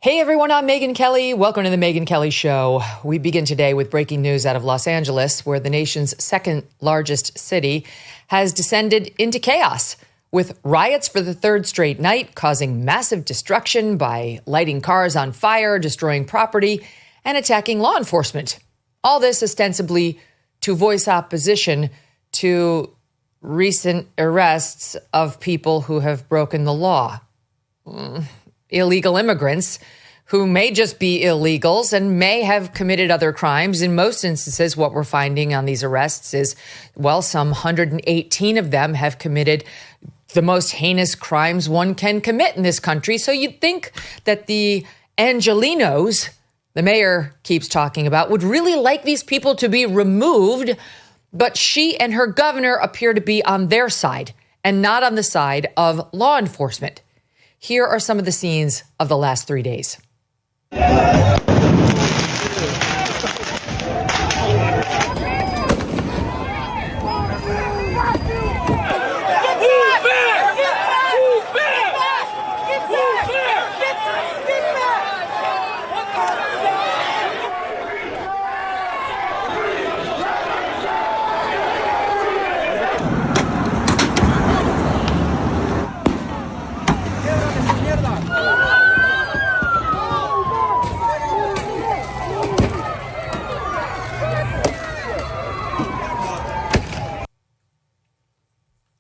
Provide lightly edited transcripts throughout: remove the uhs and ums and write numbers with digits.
Hey everyone, I'm Megyn Kelly. Welcome to the Megyn Kelly Show. We begin today with breaking news out of Los Angeles, where the nation's second largest city has descended into chaos, with riots for the third straight night, causing massive destruction by lighting cars on fire, destroying property, and attacking law enforcement. All this ostensibly to voice opposition to recent arrests of people who have broken the law. Illegal immigrants who may just be illegals and may have committed other crimes. In most instances, what we're finding on these arrests is, well, some 118 of them have committed the most heinous crimes one can commit in this country. So you'd think that the Angelinos, the mayor keeps talking about, would really like these people to be removed, but she and her governor appear to be on their side and not on the side of law enforcement. Here are some of the scenes of the last 3 days.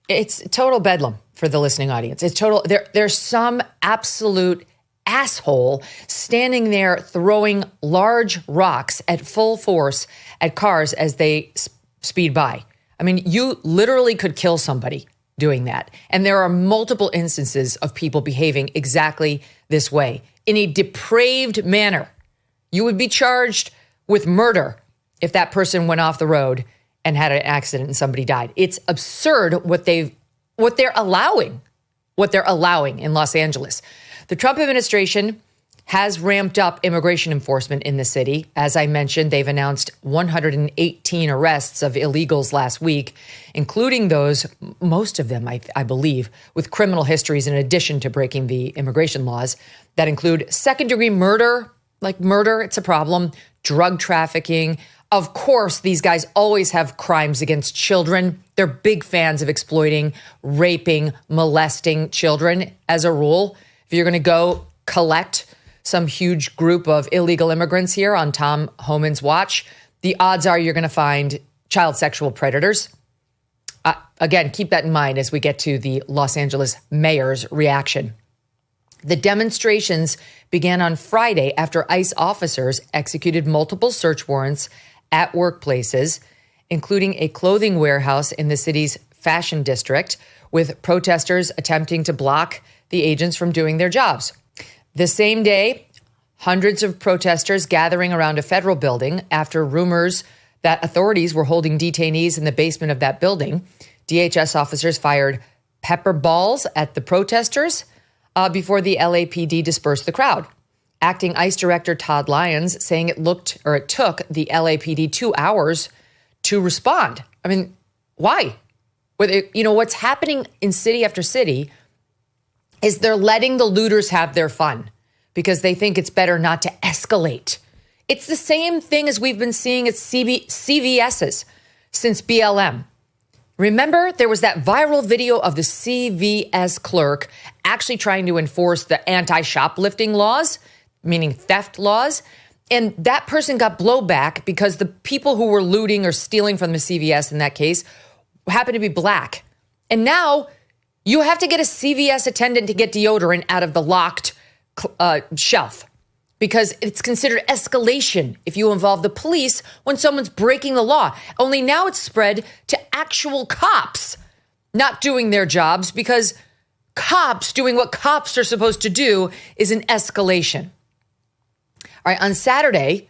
It's total bedlam for the listening audience. It's total. There's some absolute asshole standing there throwing large rocks at full force at cars as they speed by. I mean, you literally could kill somebody doing that. And there are multiple instances of people behaving exactly this way in a depraved manner. You would be charged with murder if that person went off the road and had an accident and somebody died. It's absurd what they're allowing in Los Angeles. The Trump administration has ramped up immigration enforcement in the city. As I mentioned, they've announced 118 arrests of illegals last week, including those, most of them, I believe, with criminal histories in addition to breaking the immigration laws that include second-degree murder, like murder, it's a problem, drug trafficking. Of course, these guys always have crimes against children. They're big fans of exploiting, raping, molesting children as a rule. If you're going to go collect some huge group of illegal immigrants here on Tom Homan's watch, the odds are you're going to find child sexual predators. Again, keep that in mind as we get to the Los Angeles mayor's reaction. The demonstrations began on Friday after ICE officers executed multiple search warrants at workplaces, including a clothing warehouse in the city's fashion district, with protesters attempting to block the agents from doing their jobs. The same day, hundreds of protesters gathering around a federal building after rumors that authorities were holding detainees in the basement of that building. DHS officers fired pepper balls at the protesters before the LAPD dispersed the crowd. Acting ICE Director Todd Lyons saying it took the LAPD 2 hours to respond. I mean, why? What's happening in city after city is they're letting the looters have their fun because they think it's better not to escalate. It's the same thing as we've been seeing at CVS's since BLM. Remember, there was that viral video of the CVS clerk actually trying to enforce the anti-shoplifting laws, meaning theft laws. And that person got blowback because the people who were looting or stealing from the CVS in that case happened to be black. And now you have to get a CVS attendant to get deodorant out of the locked shelf because it's considered escalation if you involve the police when someone's breaking the law. Only now it's spread to actual cops not doing their jobs because cops doing what cops are supposed to do is an escalation. All right, on Saturday,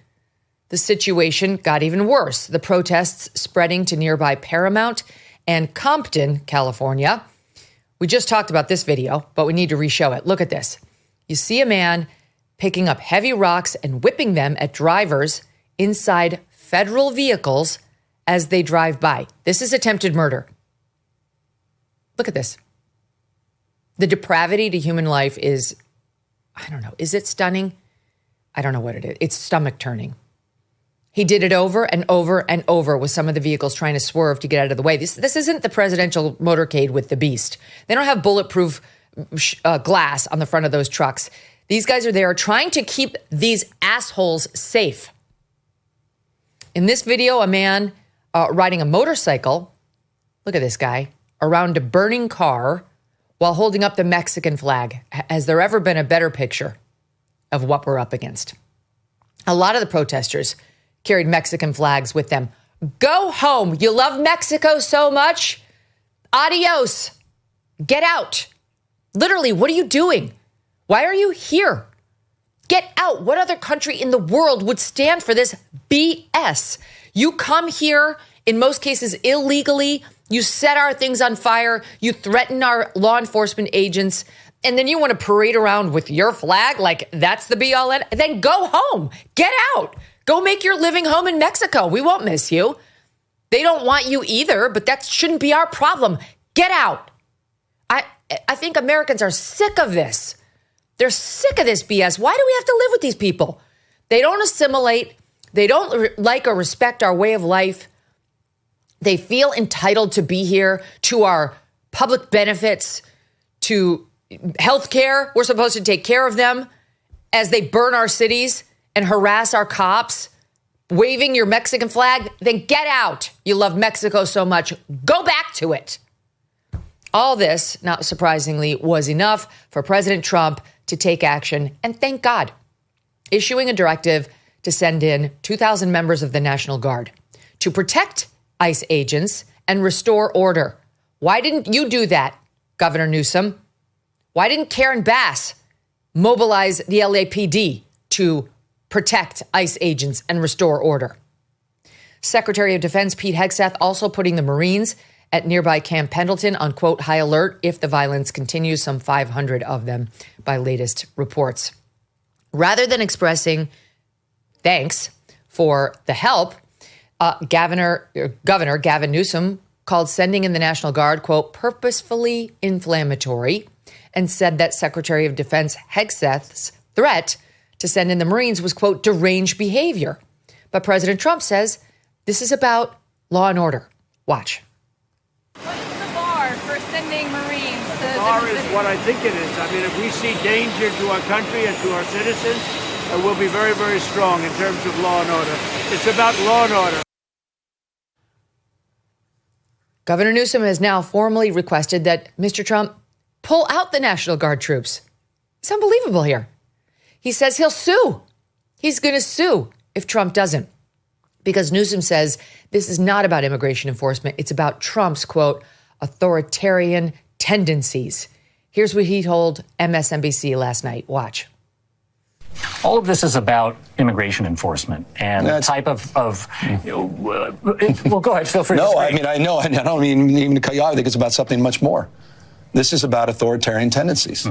the situation got even worse. The protests spreading to nearby Paramount and Compton, California. We just talked about this video, but we need to re-show it. Look at this. You see a man picking up heavy rocks and whipping them at drivers inside federal vehicles as they drive by. This is attempted murder. Look at this. The depravity to human life is, I don't know, is it stunning? I don't know what it is. It's stomach turning. He did it over and over and over with some of the vehicles trying to swerve to get out of the way. This isn't the presidential motorcade with the beast. They don't have bulletproof glass on the front of those trucks. These guys are there trying to keep these assholes safe. In this video, a man riding a motorcycle, look at this guy, around a burning car while holding up the Mexican flag. Has there ever been a better picture of what we're up against? A lot of the protesters carried Mexican flags with them. Go home. You love Mexico so much. Adios. Get out. Literally, what are you doing? Why are you here? Get out. What other country in the world would stand for this BS? You come here, in most cases illegally. You set our things on fire. You threaten our law enforcement agents. And then you want to parade around with your flag like that's the be all end. Then go home. Get out. Go make your living home in Mexico. We won't miss you. They don't want you either, but that shouldn't be our problem. Get out. I think Americans are sick of this. They're sick of this BS. Why do we have to live with these people? They don't assimilate. They don't like or respect our way of life. They feel entitled to be here, to our public benefits, to health care. We're supposed to take care of them as they burn our cities and harass our cops, waving your Mexican flag. Then get out. You love Mexico so much. Go back to it. All this, not surprisingly, was enough for President Trump to take action, and thank God, issuing a directive to send in 2,000 members of the National Guard to protect ICE agents and restore order. Why didn't you do that, Governor Newsom? Why didn't Karen Bass mobilize the LAPD to protect ICE agents and restore order? Secretary of Defense Pete Hegseth also putting the Marines at nearby Camp Pendleton on, quote, high alert if the violence continues, some 500 of them by latest reports. Rather than expressing thanks for the help, Governor Gavin Newsom called sending in the National Guard, quote, purposefully inflammatory, and said that Secretary of Defense Hegseth's threat to send in the Marines was, quote, deranged behavior. But President Trump says this is about law and order. Watch. What is the bar for sending Marines to the bar is what I think it is. I mean, if we see danger to our country and to our citizens, we'll be very, very strong in terms of law and order. It's about law and order. Governor Newsom has now formally requested that Mr. Trump pull out the National Guard troops. It's unbelievable here. He says he'll sue. He's going to sue if Trump doesn't. Because Newsom says this is not about immigration enforcement. It's about Trump's, quote, authoritarian tendencies. Here's what he told MSNBC last night. Watch. All of this is about immigration enforcement and the type of well, go ahead, feel free to I mean, I know, I don't mean even to cut you off. I think it's about something much more. This is about authoritarian tendencies.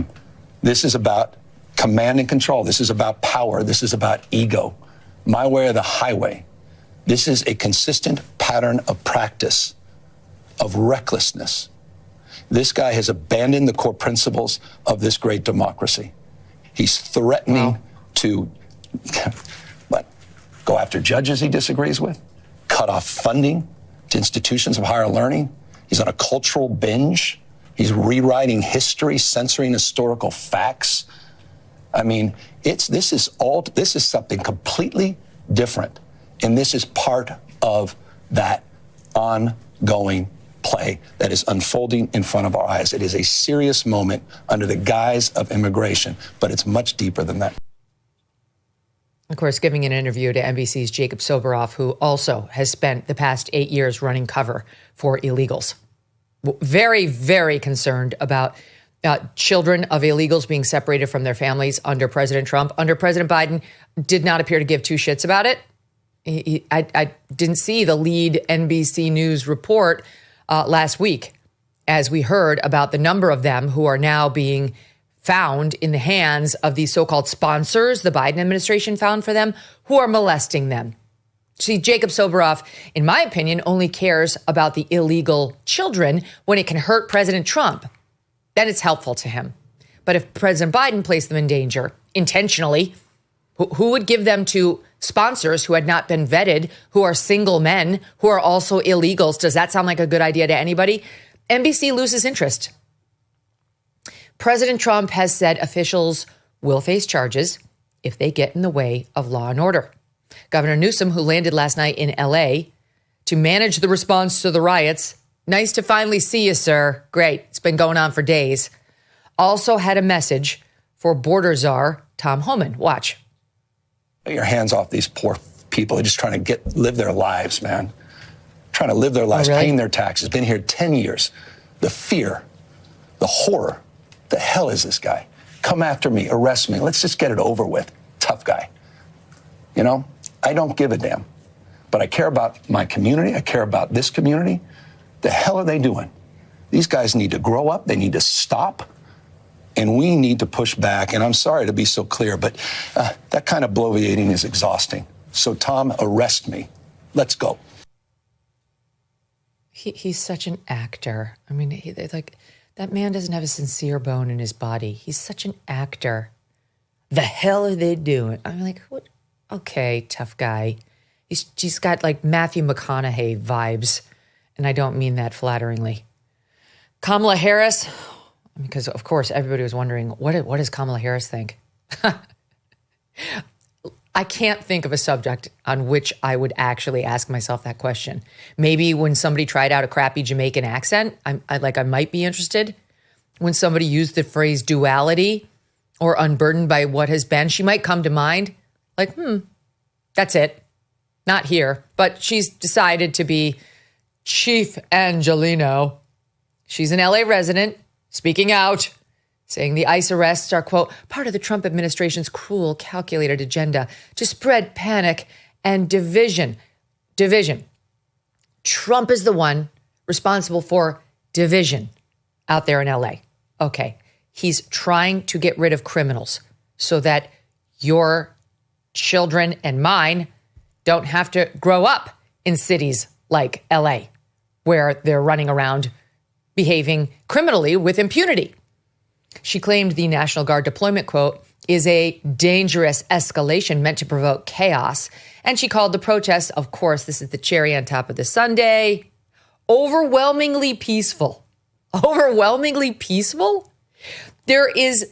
This is about command and control. This is about power. This is about ego. My way or the highway. This is a consistent pattern of practice, of recklessness. This guy has abandoned the core principles of this great democracy. He's threatening to go after judges he disagrees with, cut off funding to institutions of higher learning. He's on a cultural binge. He's rewriting history, censoring historical facts. I mean, this is something completely different. And this is part of that ongoing play that is unfolding in front of our eyes. It is a serious moment under the guise of immigration, but it's much deeper than that. Of course, giving an interview to NBC's Jacob Soboroff, who also has spent the past 8 years running cover for illegals. Very, very concerned about children of illegals being separated from their families under President Trump. Under President Biden, did not appear to give two shits about it. I didn't see the lead NBC News report last week as we heard about the number of them who are now being found in the hands of these so-called sponsors the Biden administration found for them who are molesting them. See, Jacob Soboroff, in my opinion, only cares about the illegal children when it can hurt President Trump. Then it's helpful to him. But if President Biden placed them in danger intentionally, Who would give them to sponsors who had not been vetted, who are single men, who are also illegals? Does that sound like a good idea to anybody? NBC loses interest. President Trump has said officials will face charges if they get in the way of law and order. Governor Newsom, who landed last night in L.A. to manage the response to the riots, nice to finally see you, sir. Great. It's been going on for days. Also had a message for border czar Tom Homan. Watch. Get your hands off these poor people. They're just trying to live their lives, man. Trying to live their lives, really? Paying their taxes. Been here 10 years. The fear, the horror. The hell is this guy? Come after me, arrest me. Let's just get it over with. Tough guy. You know, I don't give a damn. But I care about my community. I care about this community. The hell are they doing? These guys need to grow up. They need to stop. And we need to push back. And I'm sorry to be so clear, but that kind of bloviating is exhausting. So, Tom, arrest me. Let's go. He's such an actor. I mean, that man doesn't have a sincere bone in his body. He's such an actor. The hell are they doing? I'm like, what? Okay, tough guy. He's got like Matthew McConaughey vibes. And I don't mean that flatteringly. Kamala Harris, because of course everybody was wondering, what does Kamala Harris think? I can't think of a subject on which I would actually ask myself that question. Maybe when somebody tried out a crappy Jamaican accent, I might be interested. When somebody used the phrase duality or unburdened by what has been, she might come to mind. Like, that's it. Not here. But she's decided to be Chief Angelino. She's an LA resident, speaking out, saying the ICE arrests are, quote, part of the Trump administration's cruel, calculated agenda to spread panic and division. Division. Trump is the one responsible for division out there in LA. Okay. He's trying to get rid of criminals so that your children and mine don't have to grow up in cities like LA, where they're running around behaving criminally with impunity. She claimed the National Guard deployment, quote, is a dangerous escalation meant to provoke chaos. And she called the protests, of course, this is the cherry on top of the sundae, overwhelmingly peaceful. Overwhelmingly peaceful? There is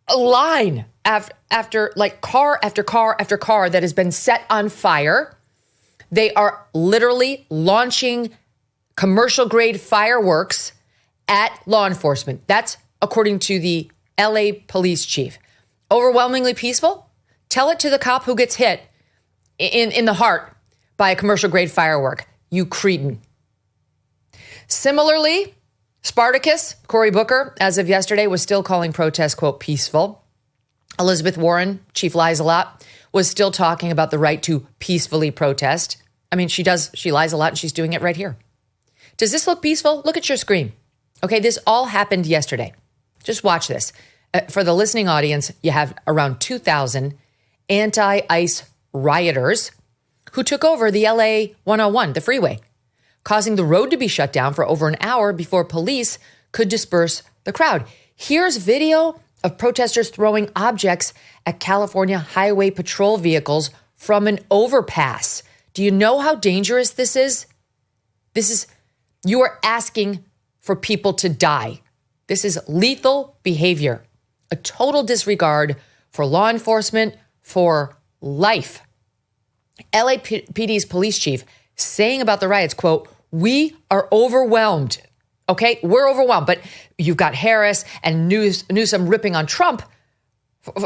a line after like car after car after car that has been set on fire. They are literally launching commercial grade fireworks at law enforcement. That's according to the LA police chief. Overwhelmingly peaceful? Tell it to the cop who gets hit in the heart by a commercial grade firework, you cretin. Similarly, Spartacus, Cory Booker, as of yesterday, was still calling protests, quote, peaceful. Elizabeth Warren, Chief Lies a Lot, was still talking about the right to peacefully protest. I mean, she lies a lot and she's doing it right here. Does this look peaceful? Look at your screen. Okay, this all happened yesterday. Just watch this. For the listening audience, you have around 2,000 anti-ICE rioters who took over the LA 101, the freeway, causing the road to be shut down for over an hour before police could disperse the crowd. Here's video of protesters throwing objects at California Highway Patrol vehicles from an overpass. Do you know how dangerous this is? You are asking for people to die. This is lethal behavior, a total disregard for law enforcement, for life. LAPD's police chief saying about the riots, quote, we are overwhelmed. Okay, we're overwhelmed. But you've got Harris and Newsom ripping on Trump.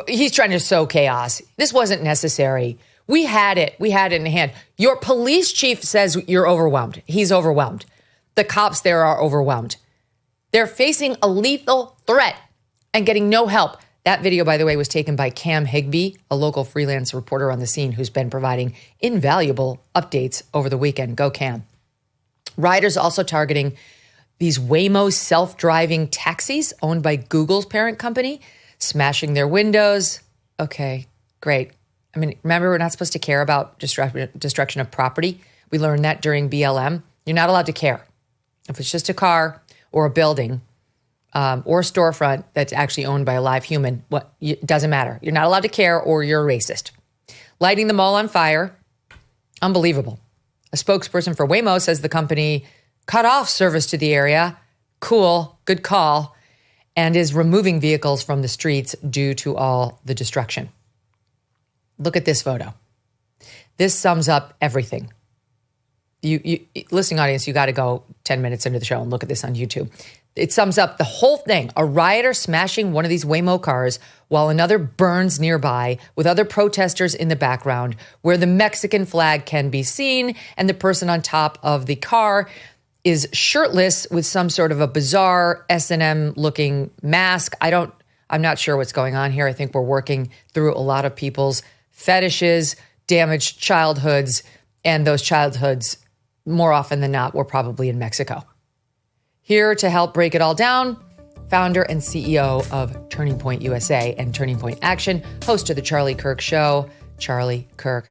He's trying to sow chaos. This wasn't necessary. We had it. We had it in hand. Your police chief says you're overwhelmed. He's overwhelmed. The cops there are overwhelmed. They're facing a lethal threat and getting no help. That video, by the way, was taken by Cam Higbee, a local freelance reporter on the scene who's been providing invaluable updates over the weekend. Go Cam. Rioters also targeting these Waymo self-driving taxis owned by Google's parent company, smashing their windows. Okay, great. I mean, remember, we're not supposed to care about destruction of property. We learned that during BLM. You're not allowed to care. If it's just a car or a building, or storefront that's actually owned by a live human, it doesn't matter. You're not allowed to care, or you're a racist. Lighting the mall on fire, unbelievable. A spokesperson for Waymo says the company cut off service to the area. Cool, good call. And is removing vehicles from the streets due to all the destruction. Look at this photo. This sums up everything. You listening audience, you got to go 10 minutes into the show and look at this on YouTube. It sums up the whole thing. A rioter smashing one of these Waymo cars while another burns nearby with other protesters in the background, where the Mexican flag can be seen and the person on top of the car is shirtless with some sort of a bizarre S&M looking mask. I'm not sure what's going on here. I think we're working through a lot of people's fetishes, damaged childhoods, and those childhoods, more often than not, were probably in Mexico. Here to help break it all down, founder and CEO of Turning Point USA and Turning Point Action, host of the Charlie Kirk Show, Charlie Kirk.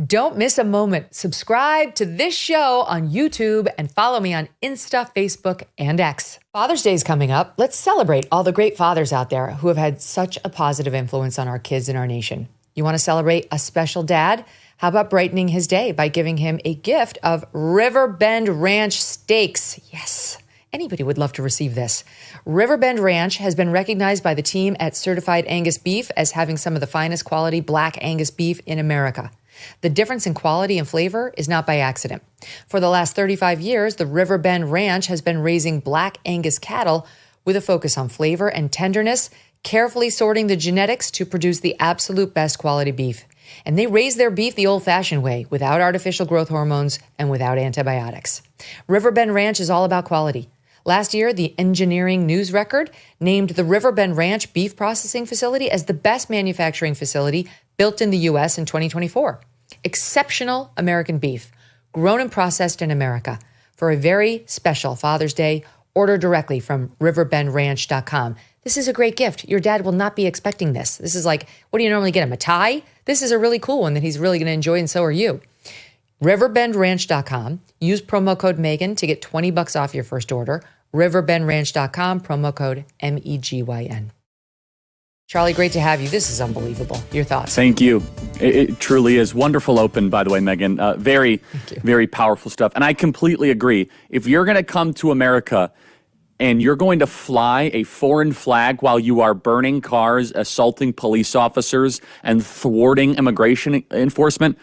Don't miss a moment. Subscribe to this show on YouTube and follow me on Insta, Facebook, and X. Father's Day is coming up. Let's celebrate all the great fathers out there who have had such a positive influence on our kids and our nation. You want to celebrate a special dad? How about brightening his day by giving him a gift of Riverbend Ranch steaks? Yes, anybody would love to receive this. Riverbend Ranch has been recognized by the team at Certified Angus Beef as having some of the finest quality black Angus beef in America. The difference in quality and flavor is not by accident. For the last 35 years, the Riverbend Ranch has been raising black Angus cattle with a focus on flavor and tenderness, carefully sorting the genetics to produce the absolute best quality beef. And they raise their beef the old-fashioned way, without artificial growth hormones and without antibiotics. Riverbend Ranch is all about quality. Last year, the Engineering News Record named the Riverbend Ranch Beef Processing Facility as the best manufacturing facility built in the U.S. in 2024. Exceptional American beef, grown and processed in America. For a very special Father's Day, order directly from riverbendranch.com. This is a great gift. Your dad will not be expecting this. This is like, what do you normally get him, a tie? This is a really cool one that he's really going to enjoy, and so are you. riverbendranch.com. Use promo code Megyn to get $20 off your first order. riverbendranch.com, promo code MEGYN. Charlie, great to have you. This is unbelievable. Your thoughts? Thank you. It truly is. Wonderful open, by the way, Megyn. Very powerful stuff. And I completely agree. If you're going to come to America and you're going to fly a foreign flag while you are burning cars, assaulting police officers, and thwarting immigration enforcement,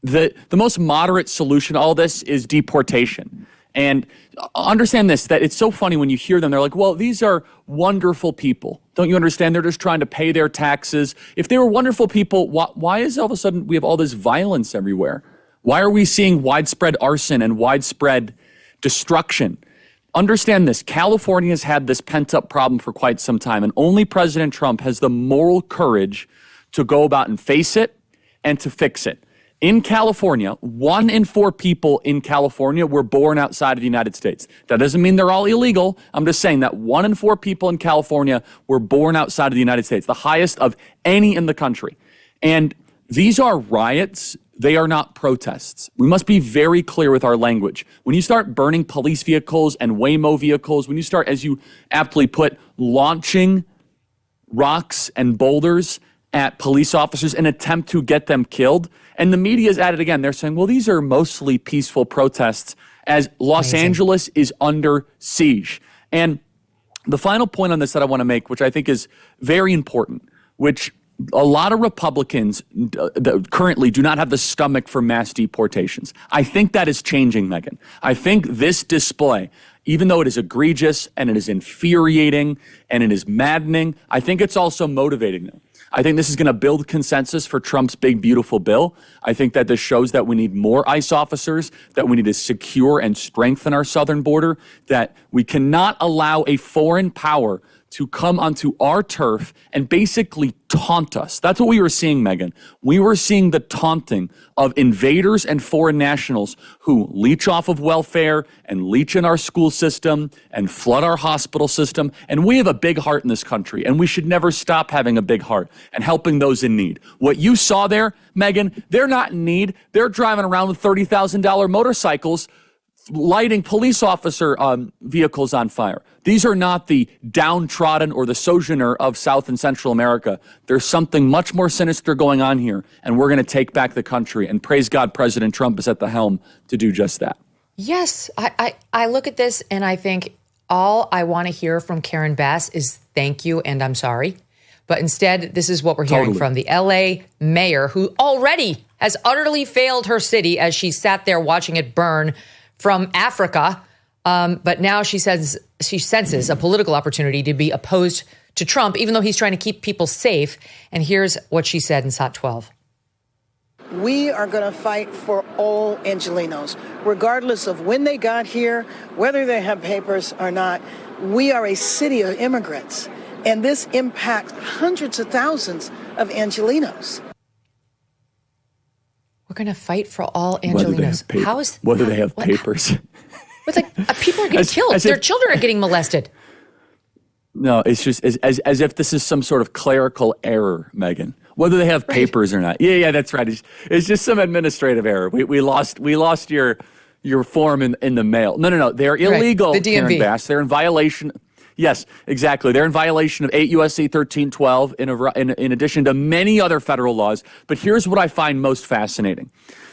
the most moderate solution to all this is deportation. And understand this, that it's so funny when you hear them. They're like, well, these are wonderful people. Don't you understand? They're just trying to pay their taxes. If they were wonderful people, why is all of a sudden we have all this violence everywhere? Why are we seeing widespread arson and widespread destruction? Understand this. California has had this pent-up problem for quite some time, and only President Trump has the moral courage to go about and face it and to fix it. In California, 1 in 4 people in California were born outside of the United States. That doesn't mean they're all illegal. I'm just saying that 1 in 4 people in California were born outside of the United States, the highest of any in the country. And these are riots. They are not protests. We must be very clear with our language. When you start burning police vehicles and Waymo vehicles, when you start, as you aptly put, launching rocks and boulders at police officers in an attempt to get them killed, and the media is at it again. They're saying, well, these are mostly peaceful protests as Los Angeles is under siege. And the final point on this that I want to make, which I think is very important, which a lot of Republicans currently do not have the stomach for mass deportations. I think that is changing, Megyn. I think this display, even though it is egregious and it is infuriating and it is maddening, I think it's also motivating them. I think this is going to build consensus for Trump's big, beautiful bill. I think that this shows that we need more ICE officers, that we need to secure and strengthen our southern border, that we cannot allow a foreign power to come onto our turf and basically taunt us. That's what we were seeing, Megyn. We were seeing the taunting of invaders and foreign nationals who leech off of welfare and leech in our school system and flood our hospital system. And we have a big heart in this country, and we should never stop having a big heart and helping those in need. What you saw there, Megyn, they're not in need. They're driving around with $30,000 motorcycles lighting police officer vehicles on fire. These are not the downtrodden or the sojourner of South and Central America. There's something much more sinister going on here, and we're going to take back the country. And praise God, President Trump is at the helm to do just that. Yes, I look at this and I think all I want to hear from Karen Bass is thank you and I'm sorry. But instead, this is what we're hearing from the L.A. mayor, who already has utterly failed her city as she sat there watching it burn from Africa. But now she says she senses a political opportunity to be opposed to Trump, even though he's trying to keep people safe. And here's what she said in SOT 12. We are going to fight for all Angelenos, regardless of when they got here, whether they have papers or not. We are a city of immigrants, and this impacts hundreds of thousands of Angelenos. We're going to fight for all Angelenos. Whether they have papers. It's like people are getting killed. Their children are getting molested. No, it's just as if this is some sort of clerical error, Megyn. Whether they have papers or not. Yeah, that's right. It's just some administrative error. We lost your form in the mail. No. They're illegal, the DMV. Karen Bass. They're in violation. Yes, exactly. They're in violation of 8 U.S.C. 1312 in addition to many other federal laws. But here's what I find most fascinating,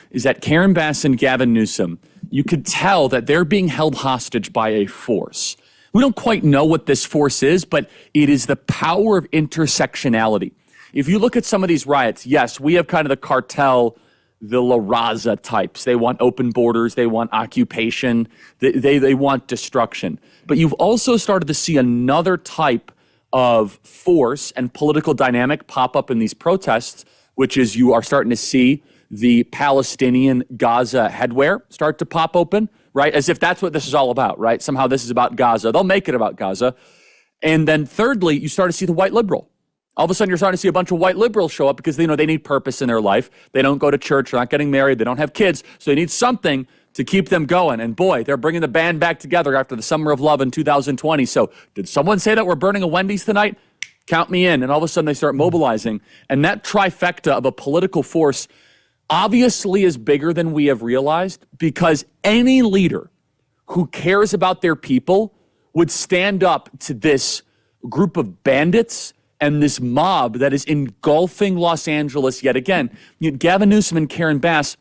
is that Karen Bass and Gavin Newsom, you could tell that they're being held hostage by a force. We don't quite know what this force is, but it is the power of intersectionality. If you look at some of these riots, yes, we have kind of the cartel, the La Raza types. They want open borders. They want occupation. They want destruction. But you've also started to see another type of force and political dynamic pop up in these protests, which is you are starting to see the Palestinian Gaza headwear start to pop open, right? As if that's what this is all about, right? Somehow this is about Gaza. They'll make it about Gaza. And then thirdly, you start to see the white liberal. All of a sudden, you're starting to see a bunch of white liberals show up because they need purpose in their life. They don't go to church. They're not getting married. They don't have kids. So they need something to keep them going. And boy, they're bringing the band back together after the Summer of Love in 2020. So did someone say that we're burning a Wendy's tonight? Count me in. And all of a sudden, they start mobilizing. And that trifecta of a political force obviously is bigger than we have realized, because any leader who cares about their people would stand up to this group of bandits and this mob that is engulfing Los Angeles yet again. Gavin Newsom and Karen Bass,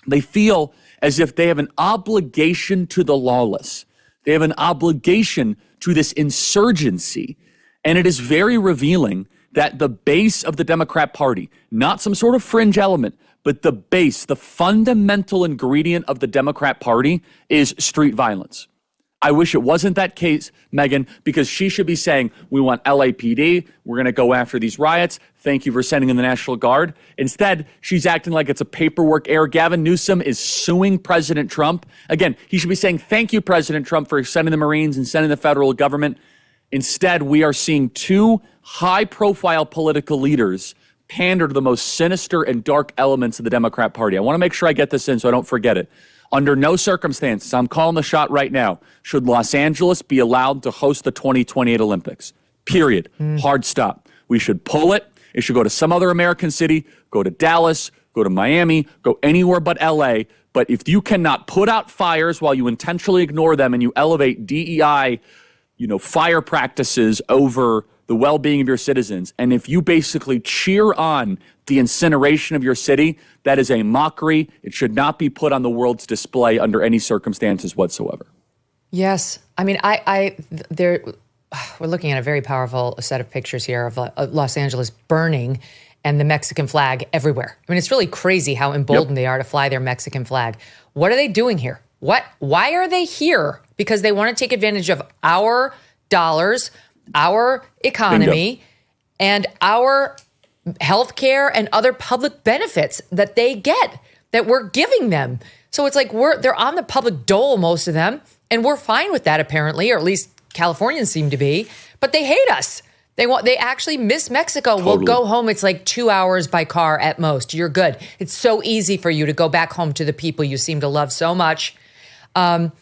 they feel as if they have an obligation to the lawless. They have an obligation to this insurgency. And it is very revealing that the base of the Democrat Party, not some sort of fringe element, but the base, the fundamental ingredient of the Democrat Party is street violence. I wish it wasn't that case, Megyn, because she should be saying, we want LAPD, we're going to go after these riots, thank you for sending in the National Guard. Instead, she's acting like it's a paperwork error. Gavin Newsom is suing President Trump. Again, he should be saying, thank you, President Trump, for sending the Marines and sending the federal government. Instead, we are seeing two high-profile political leaders pander to the most sinister and dark elements of the Democrat Party. I want to make sure I get this in so I don't forget it. Under no circumstances, I'm calling the shot right now, should Los Angeles be allowed to host the 2028 Olympics. Period. Hard stop. We should pull it. It should go to some other American city, go to Dallas, go to Miami, go anywhere but LA. But if you cannot put out fires while you intentionally ignore them and you elevate DEI, fire practices over the well-being of your citizens, and if you basically cheer on the incineration of your city, that is a mockery. It should not be put on the world's display under any circumstances whatsoever. Yes. I mean, we're looking at a very powerful set of pictures here of Los Angeles burning and the Mexican flag everywhere. I mean, it's really crazy how emboldened they are to fly their Mexican flag. What are they doing here? Why are they here? Because they want to take advantage of our dollars, our economy, and our healthcare and other public benefits that they get, that we're giving them. So it's like they're on the public dole, most of them, and we're fine with that apparently, or at least Californians seem to be, but they hate us. They actually miss Mexico. Totally. We'll go home. It's like 2 hours by car at most. You're good. It's so easy for you to go back home to the people you seem to love so much. And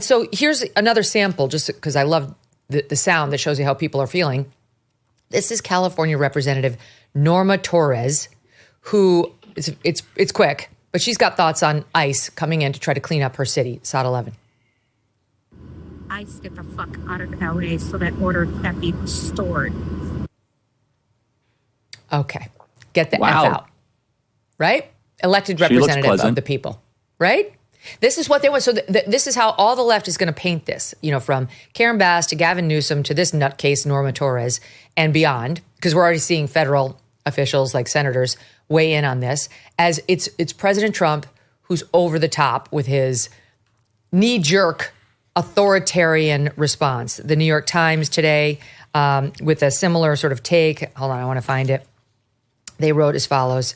so here's another sample, just because I love the sound that shows you how people are feeling. This is California Representative Norma Torres, who it's quick, but she's got thoughts on ICE coming in to try to clean up her city. SOT 11. ICE get the fuck out of LA so that order can be restored. Okay. Get the Wow. F out. Right? Elected representative of the people. Right? This is what they want. So this is how all the left is going to paint this, from Karen Bass to Gavin Newsom to this nutcase Norma Torres and beyond, because we're already seeing federal officials like senators weigh in on this, as it's President Trump who's over the top with his knee-jerk authoritarian response. The New York Times today, with a similar sort of take, hold on, I want to find it. They wrote as follows.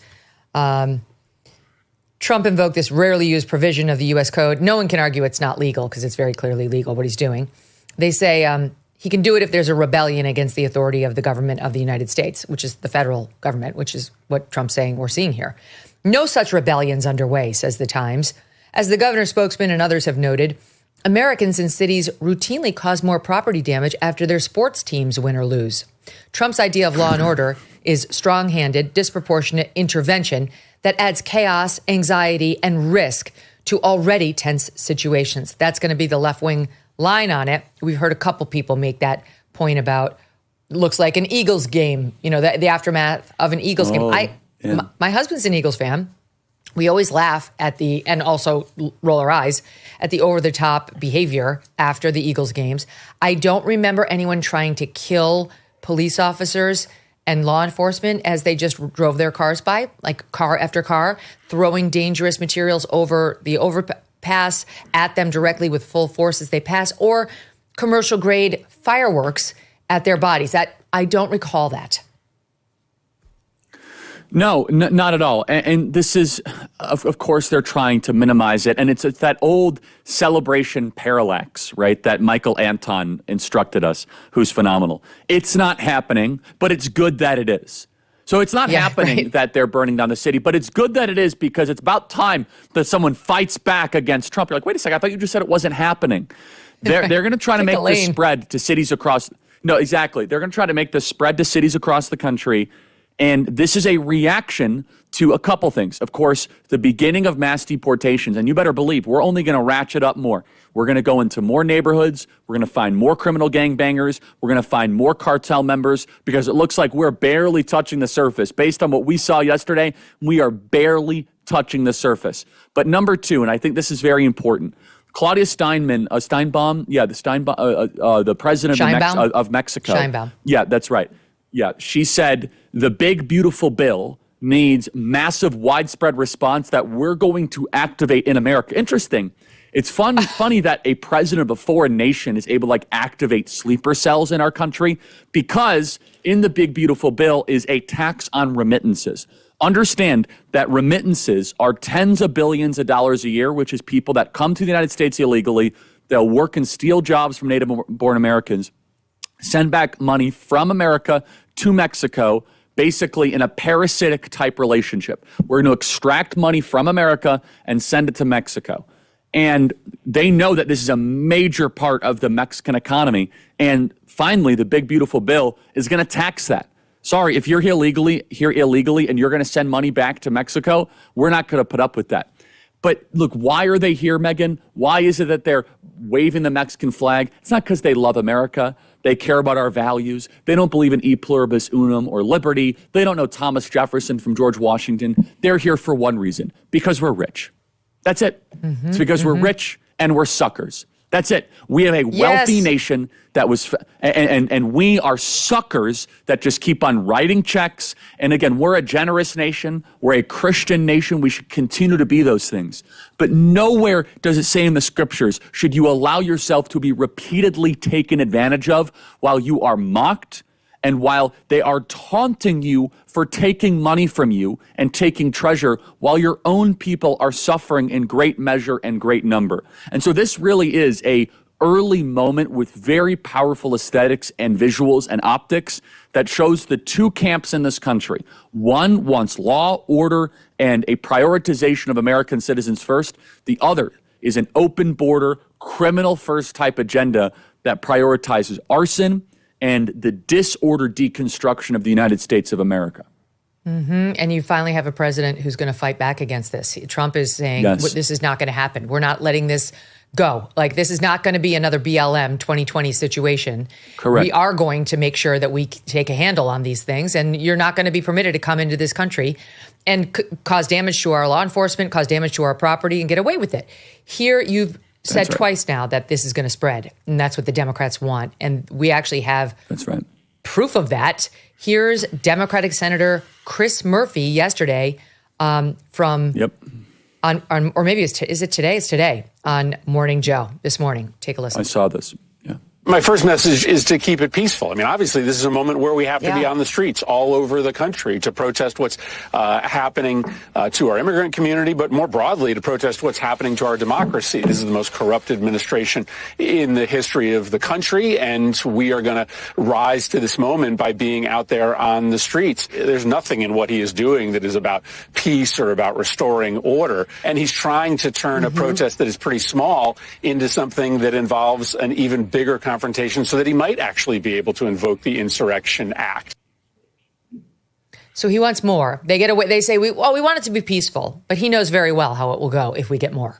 Trump invoked this rarely used provision of the U.S. Code. No one can argue it's not legal because it's very clearly legal what he's doing. They say he can do it if there's a rebellion against the authority of the government of the United States, which is the federal government, which is what Trump's saying we're seeing here. No such rebellions underway, says the Times. As the governor's spokesman and others have noted, Americans in cities routinely cause more property damage after their sports teams win or lose. Trump's idea of law and order is strong-handed, disproportionate intervention that adds chaos, anxiety, and risk to already tense situations. That's going to be the left-wing line on it. We've heard a couple people make that point about, looks like an Eagles game, the aftermath of an Eagles game. My husband's an Eagles fan. We always laugh at and also roll our eyes at the over-the-top behavior after the Eagles games. I don't remember anyone trying to kill police officers and law enforcement as they just drove their cars by, like car after car, throwing dangerous materials over the overpass at them directly with full force as they pass, or commercial-grade fireworks at their bodies. I don't recall that. No, not at all. And this is, of course, they're trying to minimize it. And it's that old celebration parallax, right, that Michael Anton instructed us, who's phenomenal. It's not happening, but it's good that it is. So it's not happening that they're burning down the city, but it's good that it is because it's about time that someone fights back against Trump. You're like, wait a second, I thought you just said it wasn't happening. They're going to try to make this spread to cities across. No, exactly. They're going to try to make this spread to cities across the country. And this is a reaction to a couple things. Of course, the beginning of mass deportations. And you better believe we're only going to ratchet up more. We're going to go into more neighborhoods. We're going to find more criminal gangbangers. We're going to find more cartel members because it looks like we're barely touching the surface. Based on what we saw yesterday, we are barely touching the surface. But number two, and I think this is very important, Claudia Steinbaum, the president of Mexico. Steinbaum. Yeah, that's right. Yeah, she said the big, beautiful bill needs massive, widespread response that we're going to activate in America. Interesting. It's funny that a president of a foreign nation is able to activate sleeper cells in our country because in the big, beautiful bill is a tax on remittances. Understand that remittances are tens of billions of dollars a year, which is people that come to the United States illegally. They'll work and steal jobs from native-born Americans, send back money from America to Mexico, basically in a parasitic type relationship. We're going to extract money from America and send it to Mexico. And they know that this is a major part of the Mexican economy. And finally, the big, beautiful bill is going to tax that. Sorry, if you're here illegally and you're going to send money back to Mexico, we're not going to put up with that. But look, why are they here, Megyn? Why is it that they're waving the Mexican flag? It's not because they love America. They care about our values. They don't believe in e pluribus unum or liberty. They don't know Thomas Jefferson from George Washington. They're here for one reason, because we're rich. That's it. It's because we're rich and we're suckers. That's it. We have a wealthy nation that was, and we are suckers that just keep on writing checks. And again, we're a generous nation. We're a Christian nation. We should continue to be those things. But nowhere does it say in the scriptures, should you allow yourself to be repeatedly taken advantage of while you are mocked and while they are taunting you for taking money from you and taking treasure while your own people are suffering in great measure and great number. And so this really is a early moment with very powerful aesthetics and visuals and optics that shows the two camps in this country. One wants law, order, and a prioritization of American citizens first. The other is an open border, criminal first type agenda that prioritizes arson and the disordered deconstruction of the United States of America. And you finally have a president who's going to fight back against this. Trump is saying, this is not going to happen. We're not letting this go. Like, this is not going to be another BLM 2020 situation. Correct. We are going to make sure that we take a handle on these things, and you're not going to be permitted to come into this country and cause damage to our law enforcement, cause damage to our property, and get away with it. Here, you've said twice now that this is going to spread, and that's what the Democrats want. And we actually have proof of that. Here's Democratic Senator Chris Murphy yesterday from or maybe is it today? It's today on Morning Joe this morning. Take a listen. I saw this. My first message is to keep it peaceful. I mean, obviously, this is a moment where we have to be on the streets all over the country to protest what's happening to our immigrant community, but more broadly to protest what's happening to our democracy. This is the most corrupt administration in the history of the country, and we are going to rise to this moment by being out there on the streets. There's nothing in what he is doing that is about peace or about restoring order, and he's trying to turn a protest that is pretty small into something that involves an even bigger confrontation so that he might actually be able to invoke the Insurrection Act. So he wants more. They get away. They say, we want it to be peaceful, but he knows very well how it will go if we get more.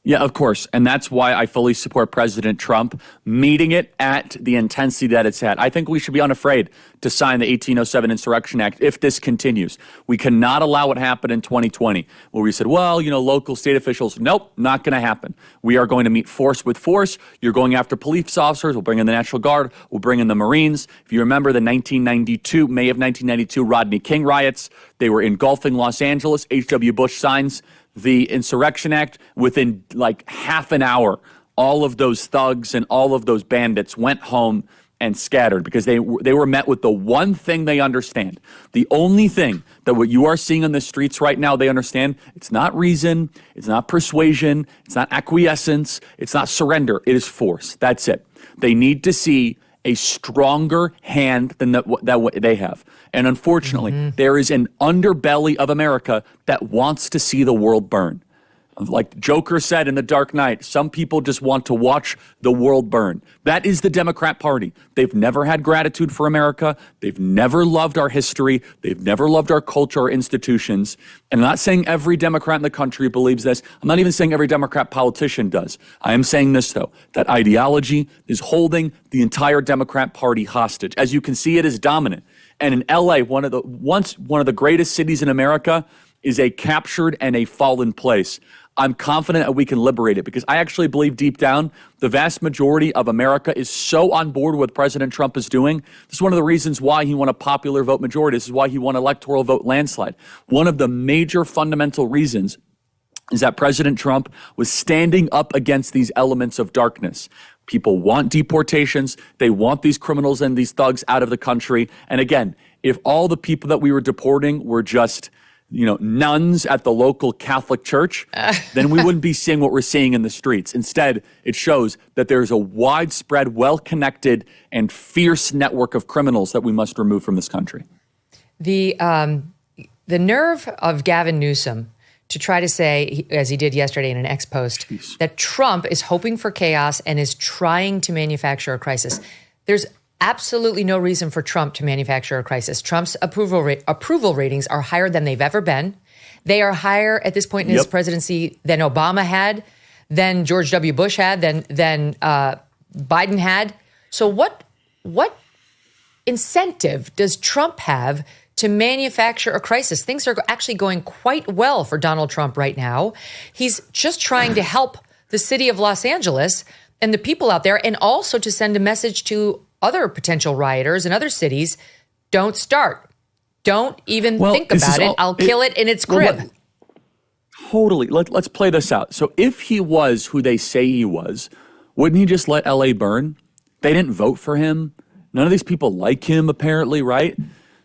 Yeah, of course. And that's why I fully support President Trump meeting it at the intensity that it's at. I think we should be unafraid to sign the 1807 Insurrection Act if this continues. We cannot allow what happened in 2020, where we said, well, local state officials, nope, not going to happen. We are going to meet force with force. You're going after police officers. We'll bring in the National Guard. We'll bring in the Marines. If you remember the May of 1992 Rodney King riots, they were engulfing Los Angeles. H.W. Bush signs the Insurrection Act. Within like half an hour, all of those thugs and all of those bandits went home and scattered because they were met with the one thing they understand. The only thing that what you are seeing on the streets right now, they understand, it's not reason, it's not persuasion, it's not acquiescence, it's not surrender, it is force. That's it. They need to see a stronger hand than that they have. And unfortunately, there is an underbelly of America that wants to see the world burn. Like Joker said in The Dark Knight, some people just want to watch the world burn. That is the Democrat Party. They've never had gratitude for America. They've never loved our history. They've never loved our culture or institutions. And I'm not saying every Democrat in the country believes this. I'm not even saying every Democrat politician does. I am saying this, though, that ideology is holding the entire Democrat Party hostage. As you can see, it is dominant. And in LA, once one of the greatest cities in America, is a captured and a fallen place. I'm confident that we can liberate it because I actually believe deep down the vast majority of America is so on board with what President Trump is doing. This is one of the reasons why he won a popular vote majority. This is why he won electoral vote landslide. One of the major fundamental reasons is that President Trump was standing up against these elements of darkness. People want deportations. They want these criminals and these thugs out of the country. And again, if all the people that we were deporting were just nuns at the local Catholic church, then we wouldn't be seeing what we're seeing in the streets. Instead, it shows that there's a widespread, well-connected, and fierce network of criminals that we must remove from this country. The nerve of Gavin Newsom to try to say, as he did yesterday in an X post, that Trump is hoping for chaos and is trying to manufacture a crisis. There's absolutely no reason for Trump to manufacture a crisis. Trump's approval ratings are higher than they've ever been. They are higher at this point in his presidency than Obama had, than George W. Bush had, than Biden had. So what incentive does Trump have to manufacture a crisis? Things are actually going quite well for Donald Trump right now. He's just trying to help the city of Los Angeles and the people out there, and also to send a message to other potential rioters in other cities. Don't start. Don't even think about it. I'll kill it in its crib. Totally. Let's play this out. So if he was who they say he was, wouldn't he just let LA burn? They didn't vote for him. None of these people like him, apparently, right?